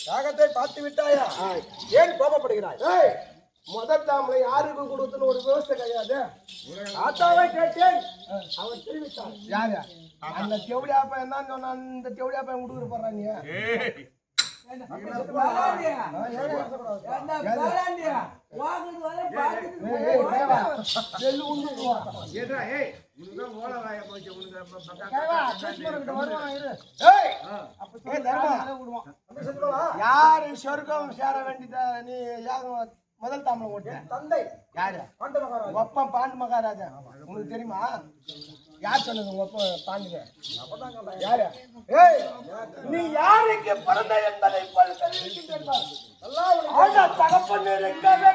யாகத்தை பார்த்து விட்டாயா? ஏன் கோபப்படுகிறாய்? முதல் தாமரை யாருக்கு கொடுத்துன்னு ஒரு விவசாய கிடையாது. தாத்தாவை கேட்டேன், அவன் தெரிவித்தான். யாரு அந்த தெவடியாப்பா என்ன சொன்ன? அந்த தெவடியாப்பா கொடுக்குற போறா நீ? யாரு சொர்க்கம் சேர வேண்டியத நீ யாகம் முதல் தாமரம் ஓட்டு? தந்தை யாரு? ஒப்பம் பாண்டு மகாராஜா. உனக்கு தெரியுமா? யார் சொன்னது உங்க ஒப்ப பாண்டுங்க? யாரு? நீ யாருக்கு பிறந்த என்பதை தகப்பன் இருக்கவே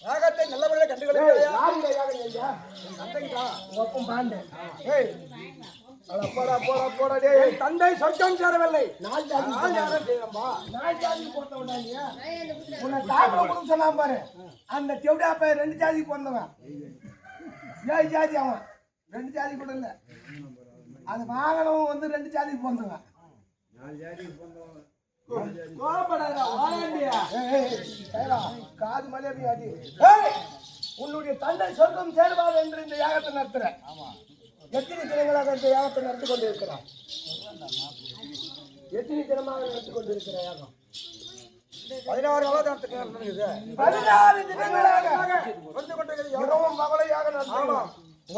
யாகத்தை நல்லபடியாக கண்டுகளை போடா டேய். என் தந்தை சொர்க்கம் சேரவில்லை. நாலு ஜாதி நான் யாரை செய்யறேன்பா? நாலு ஜாதி போட்டவன்டா நீ. உன்னை தாக்கல கூட சொன்னான் பாரு. அந்த தெவடா பையன் 2 ஜாதி பிறந்தவன். 7 ஜாதி அவன். 2 ஜாதி கூட இல்ல. அது வாகனம் வந்து 2 ஜாதி பிறந்தவன். கோபப்படாதடா, வாயாண்டியா. காது மலையா போய் அடி. உன்னுடைய தந்தை சொர்க்கம் சேருவார் என்று இந்த யாகத்தை நடத்துற. எத்தனை தினங்களாக இந்த யாகத்தை நடத்தி கொண்டு இருக்கிறார்? எத்தனை தினமாக நடத்தி கொண்டு இருக்கிற யாகம்? 16 அவதாரத்துக்கு நடந்தது. 16 தினங்களாக இரவும் பகலும் யாகம் நடத்தணும்.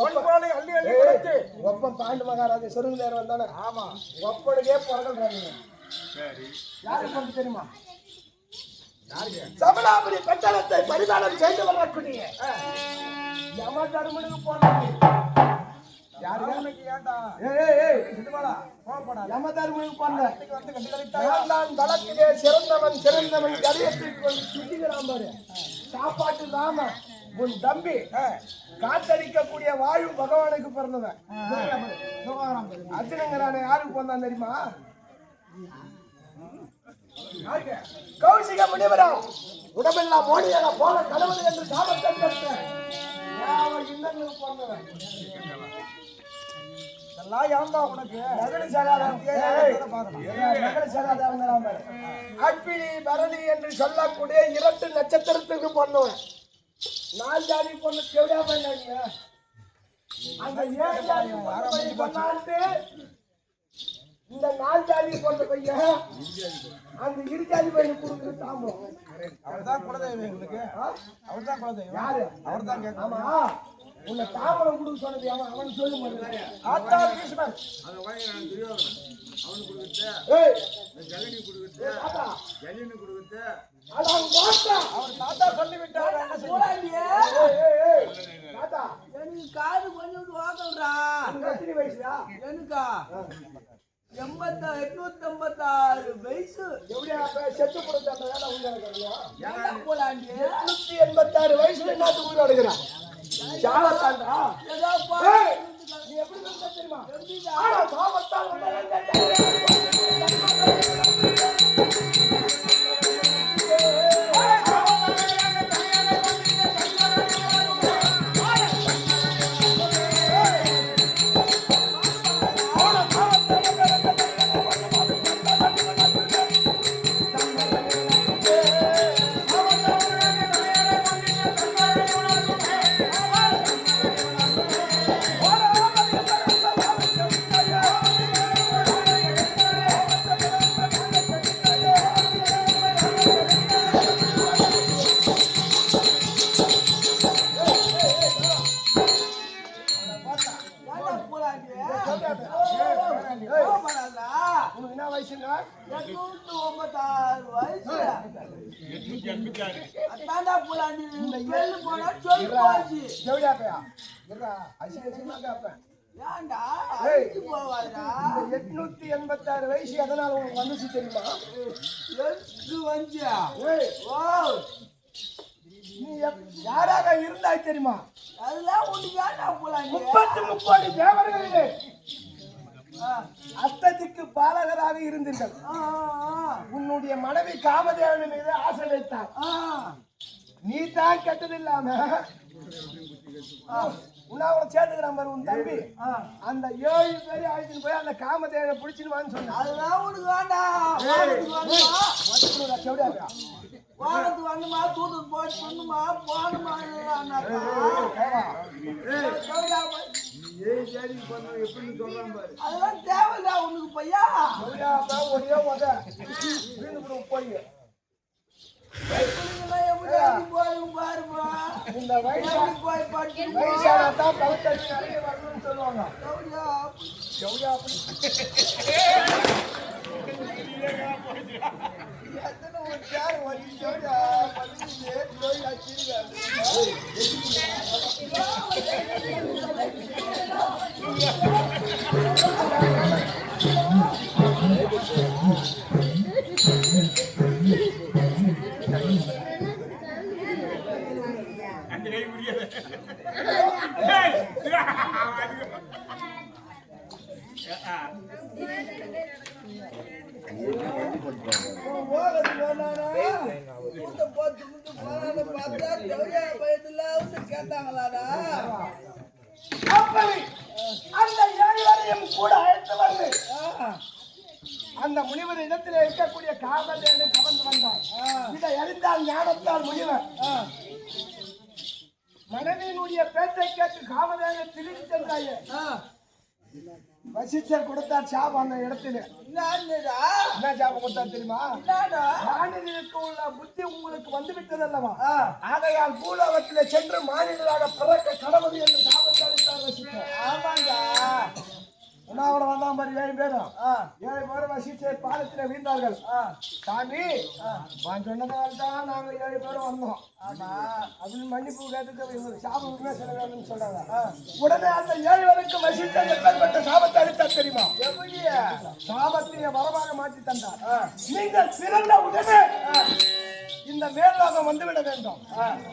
ஒன்பதை அள்ளி அள்ளி கொடுத்து ஒப்பம் பாண்டு மகாராஜா சொருங்க நேரம் வந்தானே. ஆமா, ஒப்பனுக்கே பிறகுறாங்க. யாருக்கு வந்து தெரியுமா? சபலாபுரி பெட்டலத்தை பரிதானம் செய்து வரக்கூடிய யம தர்மனுக்கு போனாங்க. யாருக்கு ஏண்டா யம தர்மனுக்கு போன தளத்திலே சிறந்தவன் கரியத்திற்கு வந்து சுத்திக்கிறான் பாரு. சாப்பாட்டு இல்லாம உன் தம்பி காத்தடிக்கக்கூடிய வாயு பகவானுக்கு பிறந்தவன் அர்ஜுனங்கிறானே. யாருக்கு பிறந்தான் தெரியுமா? கௌசிக முனிவரா உடம்பெல்லாம் மோடியாக போல கடவுள் என்று சாபத்தை பெற்ற இன்னங்களுக்கு பிறந்தவன். இதெல்லாம் ஏன்பா உனக்கு? அக்னி பரணி என்று சொல்லக்கூடிய 2 நட்சத்திரத்துக்கு பிறந்தவன். 4 ஜாதி பொண்ணு கேவடியா பண்ணாங்க. அந்த 7 ஜாதி பொண்ணாண்டு இந்த 4 ஜாதி பொண்ணு பையன் அந்த 2 ஜாதி பையன் கொடுக்குற தாம்பம். அவர்தான் குலதெய்வம் எங்களுக்கு. அவர்தான் குலதெய்வம். யாரு? அவர்தான் கேட்கணும். ஆமா, உன்னை தாம்பரம் கொடுக்க சொன்னது அவன் சொல்லு மாட்டேன். ஆத்தா கிருஷ்ணன் அவர் தாத்தா சொல்லிவிட்டார். எனக்கு காது கொஞ்சம் வாங்கல்றா. வயசுயா எனக்கா 856 வயசு. எப்படியா செத்து கொடுத்தாங்க ஏன்டா போலாண்டி? 886 வயசுல என்ன ஊர் அடைகிறான்? சாவத்தாண்டா. ஏதோ நீ எப்படி சொல்ற தெரியுமா? எப்படிடா? ஆனா சாவத்தான் உனக்கு என்ன வயசுங்க? 896 வயசு. அதான்டா போலாண்டி. வெள்ளு போனா சொல்லு போச்சு. ஜவுளியா பையா இருடா, அசிங்கமா கேப்பேன். ஏன்டா அடிச்சு போவாதடா. இந்த 886 வயசு எதனால உனக்கு வந்துச்சு தெரியுமா? எது வந்தியா? ஏய், ஓ, நீ யாராக இருந்தாய் தெரியுமா? அதெல்லாம் உனக்கு ஏன்டா போலாண்டி? 30 தேவர்களிலே அத்ததிக்கு பாலகராக இருந்தீர்கள். உன்னுடைய மனைவி காமதேவன் மீது ஆசை வைத்தார். நீ தான் கெட்டதில்லாம உன்னாவோட சேர்த்துக்கிறான் பாரு உன் தம்பி. அந்த 7 பேரையும் அழைச்சின்னு போய் அந்த காமதேவனை பிடிச்சின்னு வான்னு சொன்னான். அதெல்லாம் உனக்கு வேண்டாம். வானத்து வந்துமா தூத்து போய் சொன்னுமா போனுமா அதெல்லாம் தேவையில்ல உனக்கு பையா. ஒரே போய் போய் பாருமா. இந்த வயசு போய் பாட்டு வயசானதான் பழக்கடி நிறைய வரணும்னு சொல்லுவாங்க. எத்தனை ஒரு யார் அப்படி அந்த 7 வரையும் கூட அழைத்து வந்து அந்த முனிவர் இடத்திலே இருக்கக்கூடிய காமதேனை கவர்ந்து வந்தார். இதை அறிந்தால் ஞானத்தால் முனிவர் மனைவியினுடைய பேச்சை கேட்டு காமதேனை திரும்பி சென்றாயே. வசிஷ்டர் கொடுத்தார் சாபம் அந்த இடத்துல. என்ன சாபம் கொடுத்தார் தெரியுமா? மாநிலத்துக்கு உள்ள புத்தி உங்களுக்கு வந்து விட்டது அல்லவா, ஆகையால் பூலோகத்திலே சென்று மாநிலராக பிறக்க கடவுள் என்று சாபத்தை அளித்தார் வசிஷ்டர். ஆமாங்க, உணாவோட வந்தான் பாரு 7 பேரும். 7 பேரும் வசிஷ்டர் பாலத்திலே வீழ்ந்தார்கள். சாமி சொன்னதால்தான் நாங்க 7 பேரும் வந்தோம் அப்படின்னு மன்னிப்பு கேட்டுட்டு சாபம் உண்மை சொல்ல வேணும்னு சொல்றாங்க. உடனே அந்த 7 பேருக்கு வசிஷ்டர் எப்பேற்பட்ட சாபத்தை அளித்தார் தெரியுமா? சாபத்தினை வரமாக மாற்றி தந்தார். நீங்கள் பிறந்த உடனே இந்த மேலோகம் வந்துவிட வேண்டும்.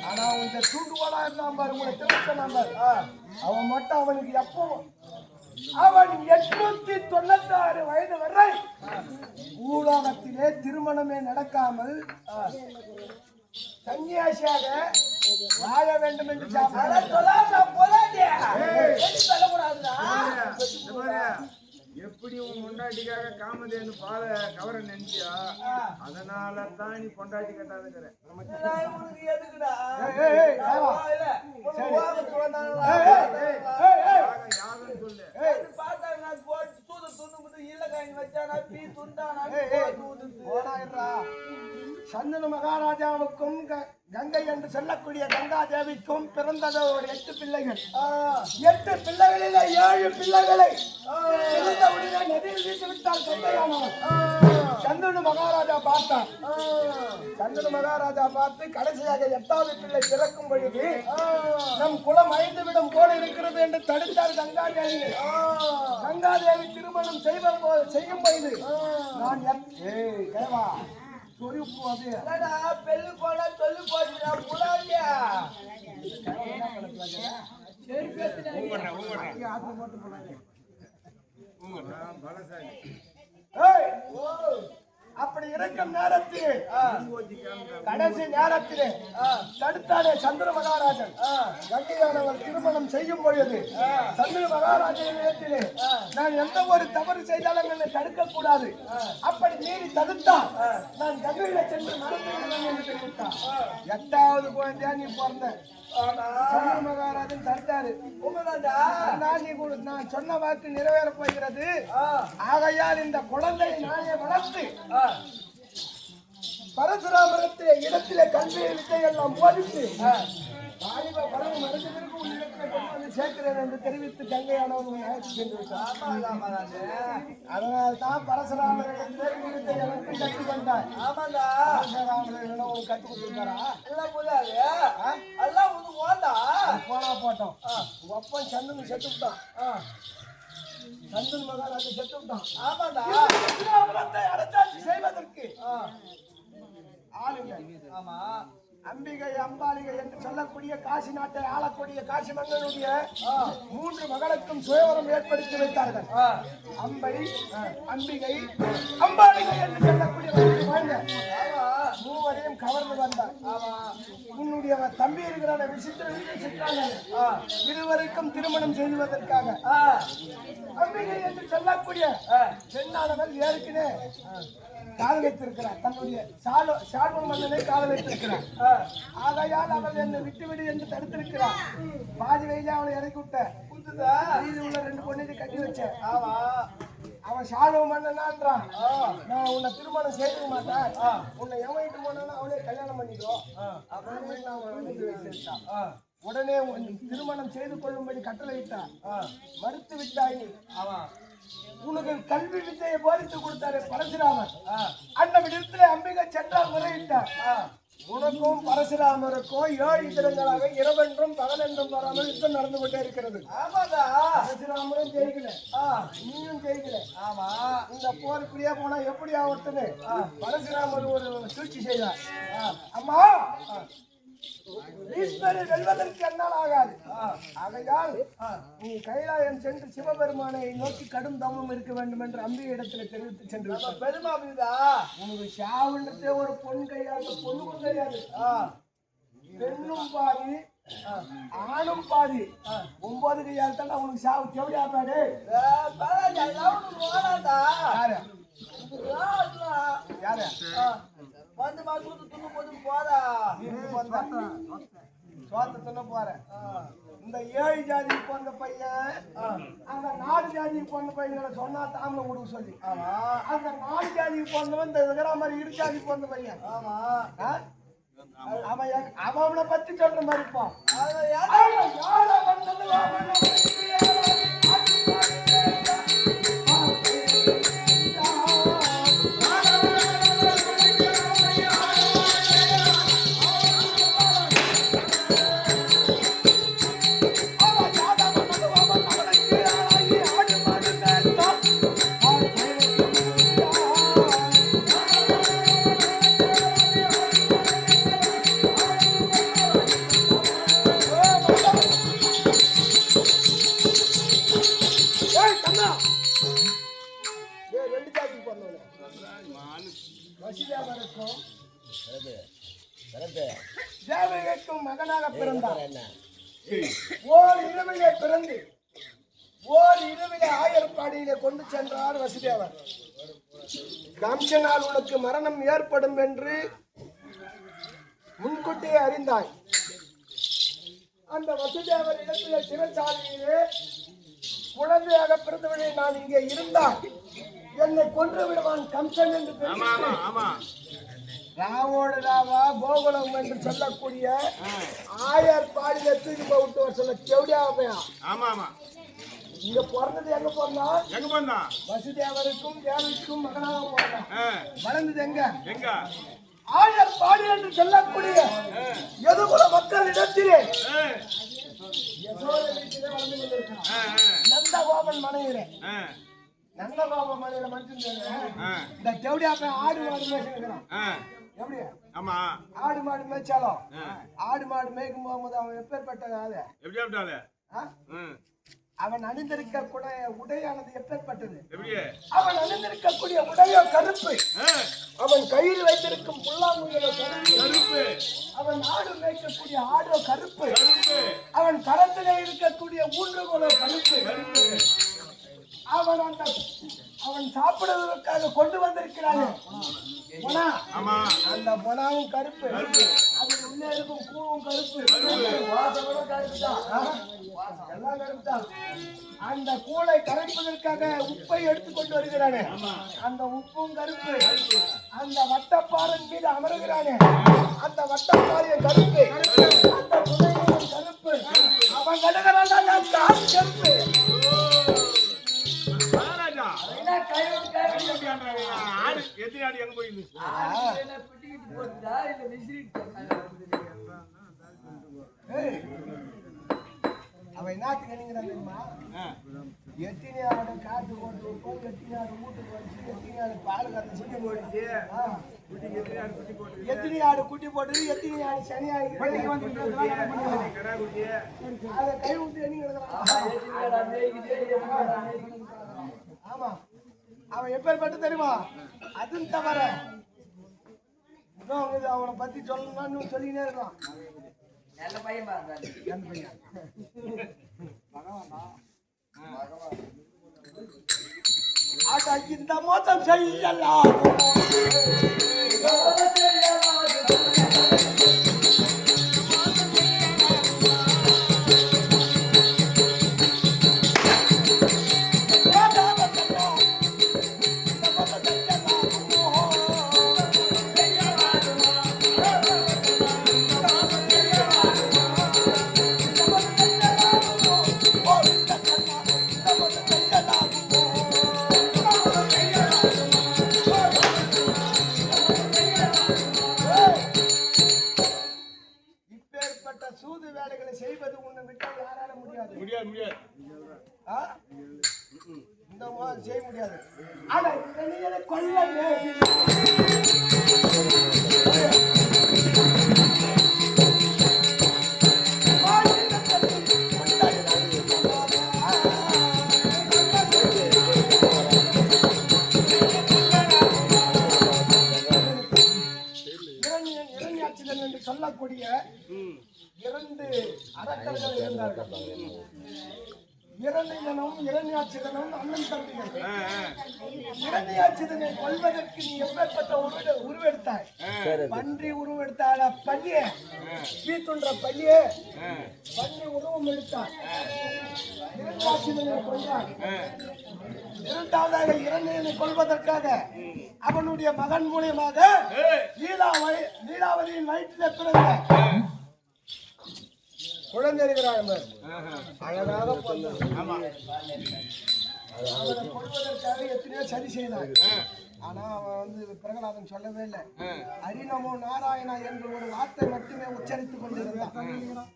ஆனா உங்க தூண்டுகோலா இருந்தான் பாரு, உங்களை திருத்தலாம் பாரு, அவன் மட்டும் அவனுக்கு எப்போ அவன் 896 வயது வரை பூலோகத்திலே திருமணமே நடக்காமல் சன்னியாசியாக வாழ வேண்டும் என்று எப்படி உன் பொண்டாட்டிக்காக காமதேனு பால கவர நினைச்சியா, அதனால தான் நீ பொண்டாட்டி கட்டாதுங்கிற. சந்தனு மகாராஜாவுக்கும் கங்கை என்று சொல்லக்கூடிய கங்கா தேவிக்கும் பிறந்தது ஒரு 8 பிள்ளைகள். 8 பிள்ளைகளில் 7 பிள்ளைகளை நதியில் வீசி விட்டால் கங்கையானவர். சந்தனு மகாராஜா பார்த்தார். சந்தனு மகாராஜா பார்த்து கடைசியாக 8வது பிள்ளை பிறக்கும் பொழுது நம் குலம் அழிந்து விடும் போல இருக்கிறது என்று தடுத்தார் கங்காதேவி. கங்காதேவி திருமணம் செய்யும் பொழுது நான் பெல்லு போன சொல்லு போச்சு அப்படி இருக்கும் நேரத்தில் கடைசி நேரத்திலே தடுத்தாலே சந்திர மகாராஜன் கங்கையானவர் திருமணம் செய்யும் பொழுது சந்திர மகாராஜன் நேரத்திலே நான் எந்த ஒரு தவறு செய்தாலும் என்னை தடுக்க கூடாது, அப்படி மீறி தடுத்தால் நான் கங்கையில சென்று மறந்து என்று தெரிவித்தான். 8வது குழந்தையா நீ பிறந்த சந்திர மகாராஜன் தடுத்தாரு. நான் சொன்ன வாக்கு நிறைவேற போகிறது, ஆகையால் இந்த குழந்தையை நானே வளர்த்து பரசுராமரத்திலே இடத்திலே கல்வி வித்தை எல்லாம் போதித்து வாலிப பருவம் மறைந்த பிறகு உன் இடத்திலே கொண்டு வந்து சேர்க்கிறேன் என்று தெரிவித்து கங்கையானவர்கள் சென்று விட்டார். அதனால் தான் பரசுராமரிடத்திலே வித்தை எனக்கு கற்றுக் கொண்டார். பரசுராமரிடம் உனக்கு கற்றுக் கொடுத்துருக்காரா? போனா போட்டோம். ஒப்பன் சந்தன் செத்து விட்டான். சந்தன் மகாராஜா செத்து விட்டான். அரசாட்சி செய்வதற்கு ஆளுங்க. ஆமா, அம்பிகை அம்பாலிகை என்று சொல்லக்கூடிய காசி நாட்டை ஆளக்கூடிய காசி மன்னனுடைய 3 மகளுக்கும் சுயவரம் ஏற்படுத்தி வைத்தார்கள். அம்பை, அம்பிகை, அம்பாலிகை என்று சொல்லக்கூடிய மூவரையும் கவர்ந்து வந்தார். உன்னுடைய தம்பி இருக்கிற விசித்திர இருவருக்கும் திருமணம் செய்வதற்காக அம்பிகை என்று சொல்லக்கூடிய பெண்ணானவள் ஏற்கனவே காதலித்திருக்கிறார். தன்னுடைய சால்வ மன்னனை காதலித்திருக்கிறார். ஆகையால் அவள் என்னை விட்டுவிடு என்று தடுத்திருக்கிறார். பாதி வயதிலே அவளை இறக்கி விட்ட உள்ள 2 பொண்ணு கட்டி வச்சேன். அவன் சால்வ மன்னனான்றான். நான் உன்னை திருமணம் செய்ய மாட்டேன், உன்னை எவனிட்டு போனாலும் அவளே கல்யாணம் பண்ணிக்கோ அப்படின்னு உடனே திருமணம் செய்து கொள்ளும்படி கட்டளையிட்டான். மறுத்து விட்டாய். உனக்கு கல்வி வித்தையை போதித்து கொடுத்தாரு பரசுராமர். அந்த விடத்தில் அம்பிகை சென்றால் முறையிட்டார். உனக்கும் பரசுராமருக்கும் 7 தினங்களாக இரவென்றும் பகலென்றும் வராமல் யுத்தம் நடந்து கொண்டே இருக்கிறது. பரசுராமரும் ஜெயிக்கல, நீயும் ஜெயிக்கல. ஆமா, இந்த போருக்குள்ளே போனா எப்படி ஆகுதுன்னு பரசுராமர் ஒரு சூழ்ச்சி செய்தார். அம்மா, ஈஸ்வரை வெல்வதற்கு என்னால் ஆகாது. ஆகையால் நீ கைலாயம் சென்று சிவபெருமானை நோக்கி கடும் தவம் இருக்க வேண்டும் என்று அம்பிகை இடத்துல தெரிவித்து சென்று பெருமா அப்படிதா உனக்கு ஷாவுன்றதே ஒரு பொன் கையாது, பொண்ணுக்கும் கிடையாது. பெண்ணும் பாதி ஆணும் பாதி 9 கையால் தான் உனக்கு ஷாவு எப்படி ஆப்பாடு? யாரு யாரு வந்து மாசத்துக்கு துண்ணு போட்டு போதா சோத்த துண்ண போறேன். இந்த 7 ஜாதிக்கு போன பையன் அந்த 4 ஜாதிக்கு போன பையனை சொன்னா தாமரை கொடுக்க சொல்லி, அந்த 4 ஜாதிக்கு போனவன் இந்த இருக்கிற மாதிரி இடுச்சாதிக்கு போன பையன். அவனை பத்தி சொல்ற மாதிரி இருப்பான். தேவகிக்கும் மகனாக பிறந்தார். ஓர் இரவிலே பிறந்து ஓர் இரவிலே ஆயர்பாடியிலே கொண்டு சென்றார் வசுதேவர். கம்சனால் உனக்கு மரணம் ஏற்படும் என்று முன்கூட்டியே அறிந்தாய். அந்த வசுதேவர் இடத்திலே சிறைச்சாலையிலே குழந்தையாக பிறந்தவனை நான் இங்கே இருந்தால் என்னை கொன்று விடுவான் கம்சன் என்று ராவோடு ராவா கோகுலம் என்று சொல்லக்கூடிய ஆயர் பாடியில தூக்கி விட்டு வர சொல்ல செவடியா. இங்க பிறந்தது எங்க போனா வசுதேவருக்கும் தேவருக்கும் மகனாக போறான். வளர்ந்தது எங்க ஆயர் பாடி என்று சொல்லக்கூடிய எதுகுல மக்கள் இடத்திலே வீட்டிலே வளர்ந்து கொண்டிருக்கிறான். நந்தகோபன் மனைவிலே நந்தகோபன் மனைவில மட்டும் இந்த செவடியா ஆடு மாடு மேய்ச்சிருக்கிறான். எப்படி ஆடு மாடு மேய்ச்சாலும் ஆடு மாடு மேய்க்கும் போகும்போது அவன் எப்பேற்பட்ட ஆளு? அவன் அணிந்திருக்கக்கூடிய உடையானது எப்பேற்பட்டது? அவன் அணிந்திருக்கக்கூடிய உடையோ கருப்பு, அவன் கையில் வைத்திருக்கும் புல்லாங்குழலோ கருப்பு, அவன் ஆடு மேய்க்கக்கூடிய ஆடோ கருப்பு, அவன் கரத்திலே இருக்கக்கூடிய ஊன்றுகோலோ கருப்பு, அவன் சாப்பிடுவதற்காக கொண்டு வந்திருக்கிறானே அந்த பொனாவும் கருப்பு, அது உள்ளே இருக்கும் பூவும் கருப்பு, எல்லாம் கருப்பு தான். அந்த கூளை கரைப்பதற்காக உப்பை எடுத்துக்கொண்டு வருகிறானே அந்த உப்பும் கருப்பு, அந்த வட்டப்பாறையின் மீது அமருகிறானே அந்த வட்டப்பாறைய கருப்பு, அந்த துணையும் கருப்பு, அவன் கடுகிறான் கருப்பு. அவன் என்னத்துக்கு நினைக்கிறான் தெரியுமா? எத்தனை ஆடு காட்டு கொண்டு வைப்போம், எத்தனை ஆடு வீட்டுக்கு வச்சு, எத்தனை ஆடு பால் கறந்து சுட்டி போடுச்சு, எத்தனை ஆடு குட்டி போட்டது, எத்தனை ஆடு சனி ஆகி அதை கை விட்டு எண்ணி கிடக்கிறான். ஆமா, அவன் எப்பேற்பட்டு தெரியுமா? அதுவும் தவற அவனை பத்தி சொல்லணும்னு சொல்லிக்கிட்டே இருக்கான். நல்ல பையன் இந்த மோசம் செய்யலாம் சூது வேலைகளை செய்வது உன்னை விட்டால் யாரால முடியாது. இந்த செய்ய முடியாது. ஆனா கொல்ல இரண்யாட்சிதன் என்று சொல்லக்கூடிய இரண்டு அரக்கர்கள் இருந்தார்கள். இரண்யனும் இரண்யாட்சிதனும் அண்ணன் தம்பிகள். இரண்யாட்சிதனை கொல்வதற்கு நீ எப்பேற்பட்ட உருவெடுத்தாய்? பன்றி உருவெடுத்தாள பள்ளிய வீட்டுன்ற பள்ளியே பன்றி உருவம் எடுத்தார். இரண்யாட்சிதனை கொண்டார். இரண்டாவதாக இரண்யனை கொல்வதற்காக அவனுடைய மகன் மூலியமாக லீலாவதியின் வயிற்றிலே பிறந்த குழந்தை இருக்கிறார். அழகாக அவனை கொள்வதற்காக எத்தனையோ சரி செய்தார். ஆனா அவன் பிரகலாதன் சொல்லவே இல்லை. ஹரிநமோ நாராயணா என்று ஒரு வார்த்தை மட்டுமே உச்சரித்துக் கொண்டிருந்தான்.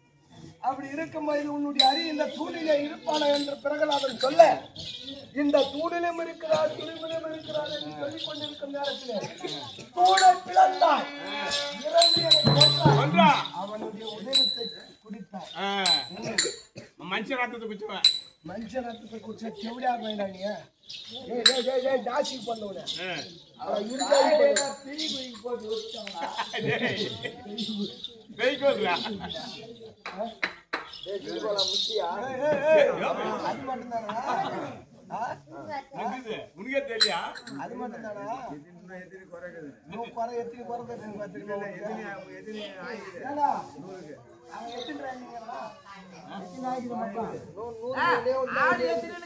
அப்படி இருக்கும்போது உன்னுடைய அரி இந்த தூணிலே இருப்பான என்று பிரகலாதன் சொல்ல, இந்த தூணிலும் இருக்கிறார் துணிவிலும் இருக்கிறார் என்று சொல்லிக் கொண்டிருக்கும் நேரத்திலே தூணை பிளந்தார். அவனுடைய உதயத்தை குடித்தார். மனுஷன் ரத்தத்தை குடிச்சவன். மனுஷன் ரத்தத்தை குடிச்ச செவிடியா போயிடாங்க. ஜாஸ்தி பண்ணுவன அது மட்டும்தானா? உனக்கே தெரியலையா? அது மட்டும்தானா? குறை எத்தனை குறை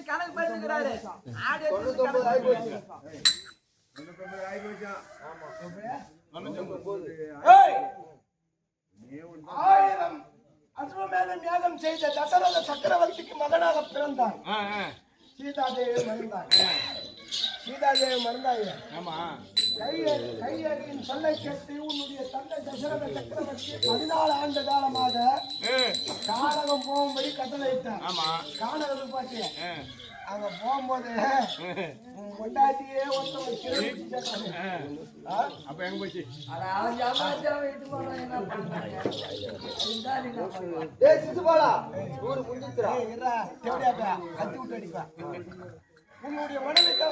கணக்கு பண்ணிக்கிறாரு. 1000 அஸ்வமேதம் யாகம் செய்த தசரத சக்கரவர்த்திக்கு மகனாக பிறந்தான். சீதாதேவி மறந்தாள். சீதாதேவி மறந்தாய். கையடியின் சொல்லை கேட்டு உன்னுடைய தந்தை தசரத சக்கரவர்த்தி 14 ஆண்டு காலமாக கானகம் போகும்படி கட்டளையிட்டார். கானகம் பாட்டு அங்க போகும்போது கொண்டாட்டியே அப்ப எங்க போச்சு? உன்னுடைய மனதுக்கு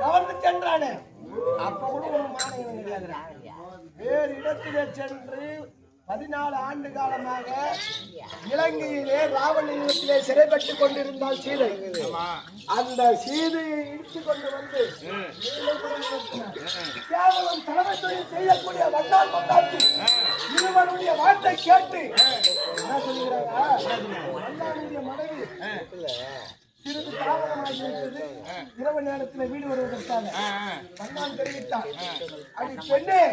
கவர்ந்து சென்றானே அப்ப கூட ஒரு மாநிலம் கிடையாது. வேறு இடத்திலே சென்று 14 ஆண்டு காலமாக இலங்கையிலே ராவணத்திலே சிறைப்பட்டுக் கொண்டிருந்தால் சீதை. அந்த சீதையை இழுத்து கொண்டு வந்து கேவலம் தலைமை தொழில் செய்யக்கூடிய வந்தால் கொண்டாச்சு இருவருடைய வார்த்தை கேட்டு என்ன சொல்லுகிறாங்க? வந்தாளுடைய மனைவி சிறிது தாமதமாகிவிட்டது. இரவு நேரத்தில் வீடு வருவதற்காக வந்தான் தெரிவித்தான். அது பெண்ணே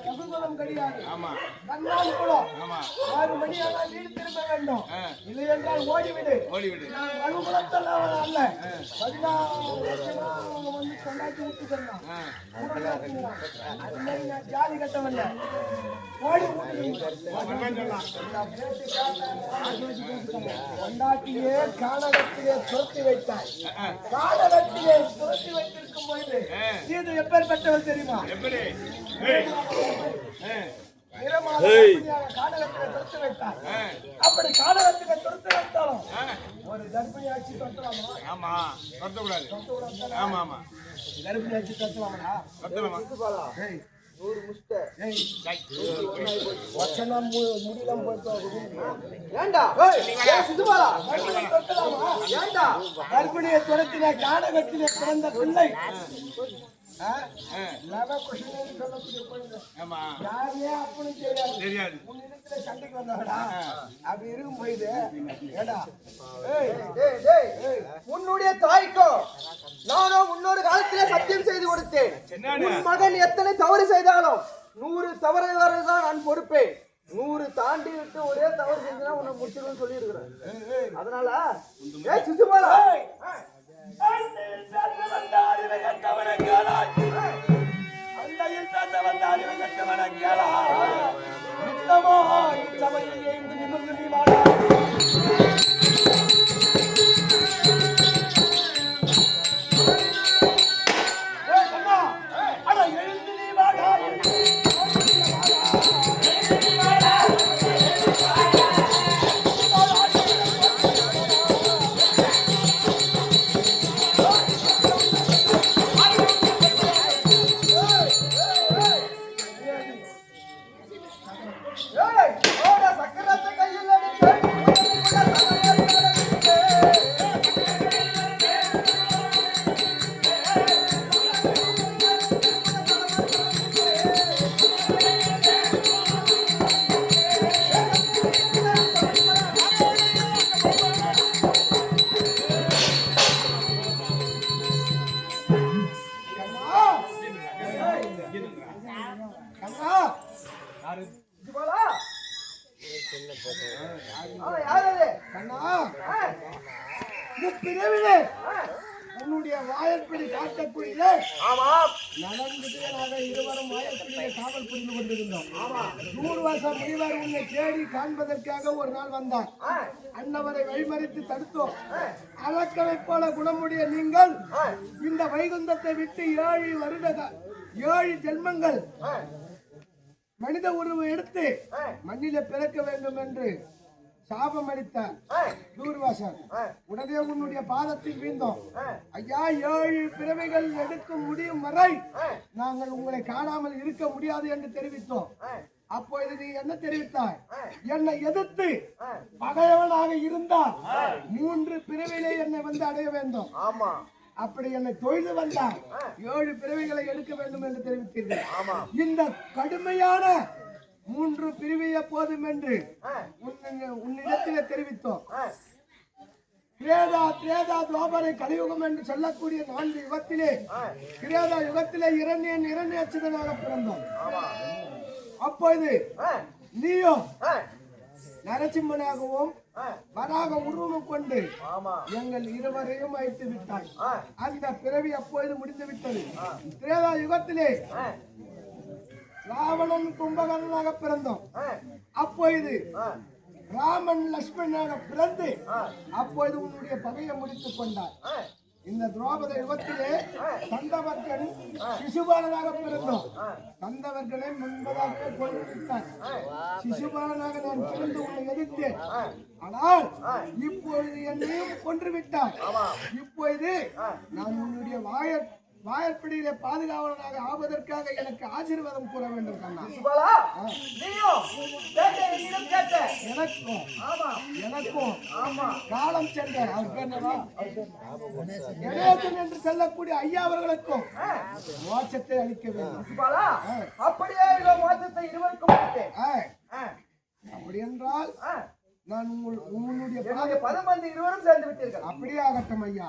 ரகுகுலம் கிடையாது. வந்தான் குளம் 6 மணியானால் வீடு திரும்ப வேண்டும். இல்லை என்றால் ஓடிவிடு. நான் ரகுகுலத்தில் அல்ல 14 வருஷமா அவங்க வந்து கொண்டாட்டி விட்டு சொன்னான். அது மாதிரி நான் ஜாதி கட்டவல்ல. ஓடி கொண்டாட்டியே கானகத்திலே துரத்தி வைத்தாய். கானகத்திலே துரத்தி வைத்திருக்கும் போது இது எப்பேற்பட்டவள் தெரியுமா? கானகத்திலே துரத்தி வைத்தார். அப்படி கானகத்திலே துரத்தி வைத்தாலும் ஒரு கர்ப்பிணி ஆட்சி தொட்டலாமா? ஆமா, தொட்டக்கூடாது. ஆமா ஆமா, கர்ப்பிணி ஆட்சி தொட்டலாமா? கர்ப்பிணியை துரத்தின கானகத்திலே பிறந்த பிள்ளை சண்டைக்கு வந்தவடா அப்படி இருக்கும் போயிது. உன்னுடைய தாய்க்கோ நானோ முன்னொரு காலத்திலே சத்தியம் செய்து கொடுத்தேன். உன் மகன் எத்தனை தவறு செய்தாலும் 100 தவறு தான் நான் பொறுப்பேன். 100 தாண்டி விட்டு ஒரே தவறு செஞ்சா உன்னை முடிச்சிருன்னு சொல்லி இருக்கிறேன். அதனால சிசுபாலா கண்ணா சிவாலா யார் அது கண்ணா முப்பிரவிலே உன்னுடைய வாயற்பிடி காட்டக்கூடிய நலங்குதியராக இருவரும் வாயற்பிடியை காவல் புரிந்து கொண்டிருந்தோம். நூறுவாசம் முனிவர் உன்னை தேடி காண்பதற்காக ஒரு நாள் வந்தார். அன்னவரை வழிமறித்து தடுத்தோம். அரக்கனை போல குணமுடைய நீங்கள் இந்த வைகுந்தத்தை விட்டு 7 ஜென்மங்கள் மனித உருவம் எடுத்து மண்ணில பிறக்க வேண்டும் என்று சாபம் அளித்தார் தூர்வாசன். உடனே உன்னுடைய பாதத்தில் வீழ்ந்தோம். ஐயா 7 பிறவைகள் எடுக்க முடியும் வரை நாங்கள் உங்களை காணாமல் இருக்க முடியாது என்று தெரிவித்தோம். அப்பொழுது நீ என்ன தெரிவித்தாய்? என்னை எதிர்த்து பகையவனாக இருந்தால் 3 பிறவிலே என்னை வந்து அடைய வேண்டும். அப்படி என்னை தொழுது வந்தால் 7 பிறவிகளை எடுக்க வேண்டும் என்று தெரிவித்தீர்கள். இந்த கடுமையான 3 பிரிவைய போதும் என்று உன்னிடத்திலே தெரிவித்தோம். திரேதா துவாபரை கலியுகம் என்று சொல்லக்கூடிய 4 யுகத்திலே திரேதா யுகத்திலே இரண்யச்சுதனாக பிறந்தோம். அப்பொழுது நீயும் நரசிம்மனாகவும் வராக உருவம் கொண்டு எங்கள் இருவரையும் அழைத்து விட்டாய். அந்த பிறவி அப்பொழுது முடிந்து விட்டது. திரேதா யுகத்திலே ராவணன் கும்பகர்ணனாக பிறந்தோம். அப்பொழுது ராமன் லட்சுமணனாக பிறந்து அப்பொழுது உன்னுடைய பகையை முடித்துக் கொண்டார். இந்த திரௌபதி யுகத்திலே தந்தவர்கன் சிசுபாலனாக பிறந்தோம். தந்தவர்களை முன்பதாகவே கொண்டுவிட்டார். சிசுபாலனாக நான் பிறந்து உன்னை எதிர்த்தேன். ஆனால் இப்பொழுது என்னையும் கொன்று விட்டார். இப்பொழுது நான் உன்னுடைய வாயற்பிடியிலே பாதுகாவலனாக ஆவதற்காக எனக்கு ஆசீர்வாதம் கூற வேண்டும் கண்ணா. எனக்கும் காலம் சென்ற அவர் கணேசன் என்று சொல்லக்கூடிய ஐயா அவர்களுக்கும் மோட்சத்தை அளிக்க வேண்டும். அப்படியே மோட்சத்தை இருவருக்கும் அப்படி என்றால் நான் உன்னுடைய பதம் வந்து இருவரும் சேர்ந்து விட்டீர்கள். அப்படியே ஆகட்டும் ஐயா.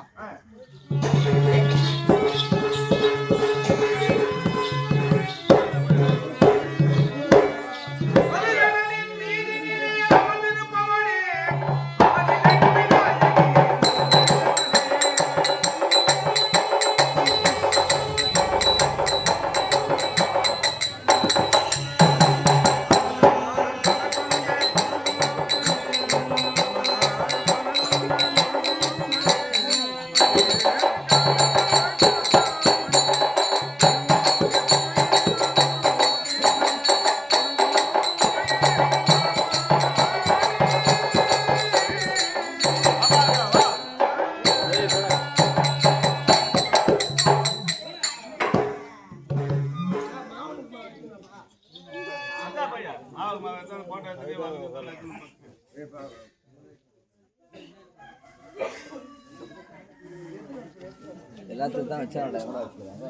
எல்லாத்துக்கும் தான் வச்சா வச்சுக்கிறாங்க.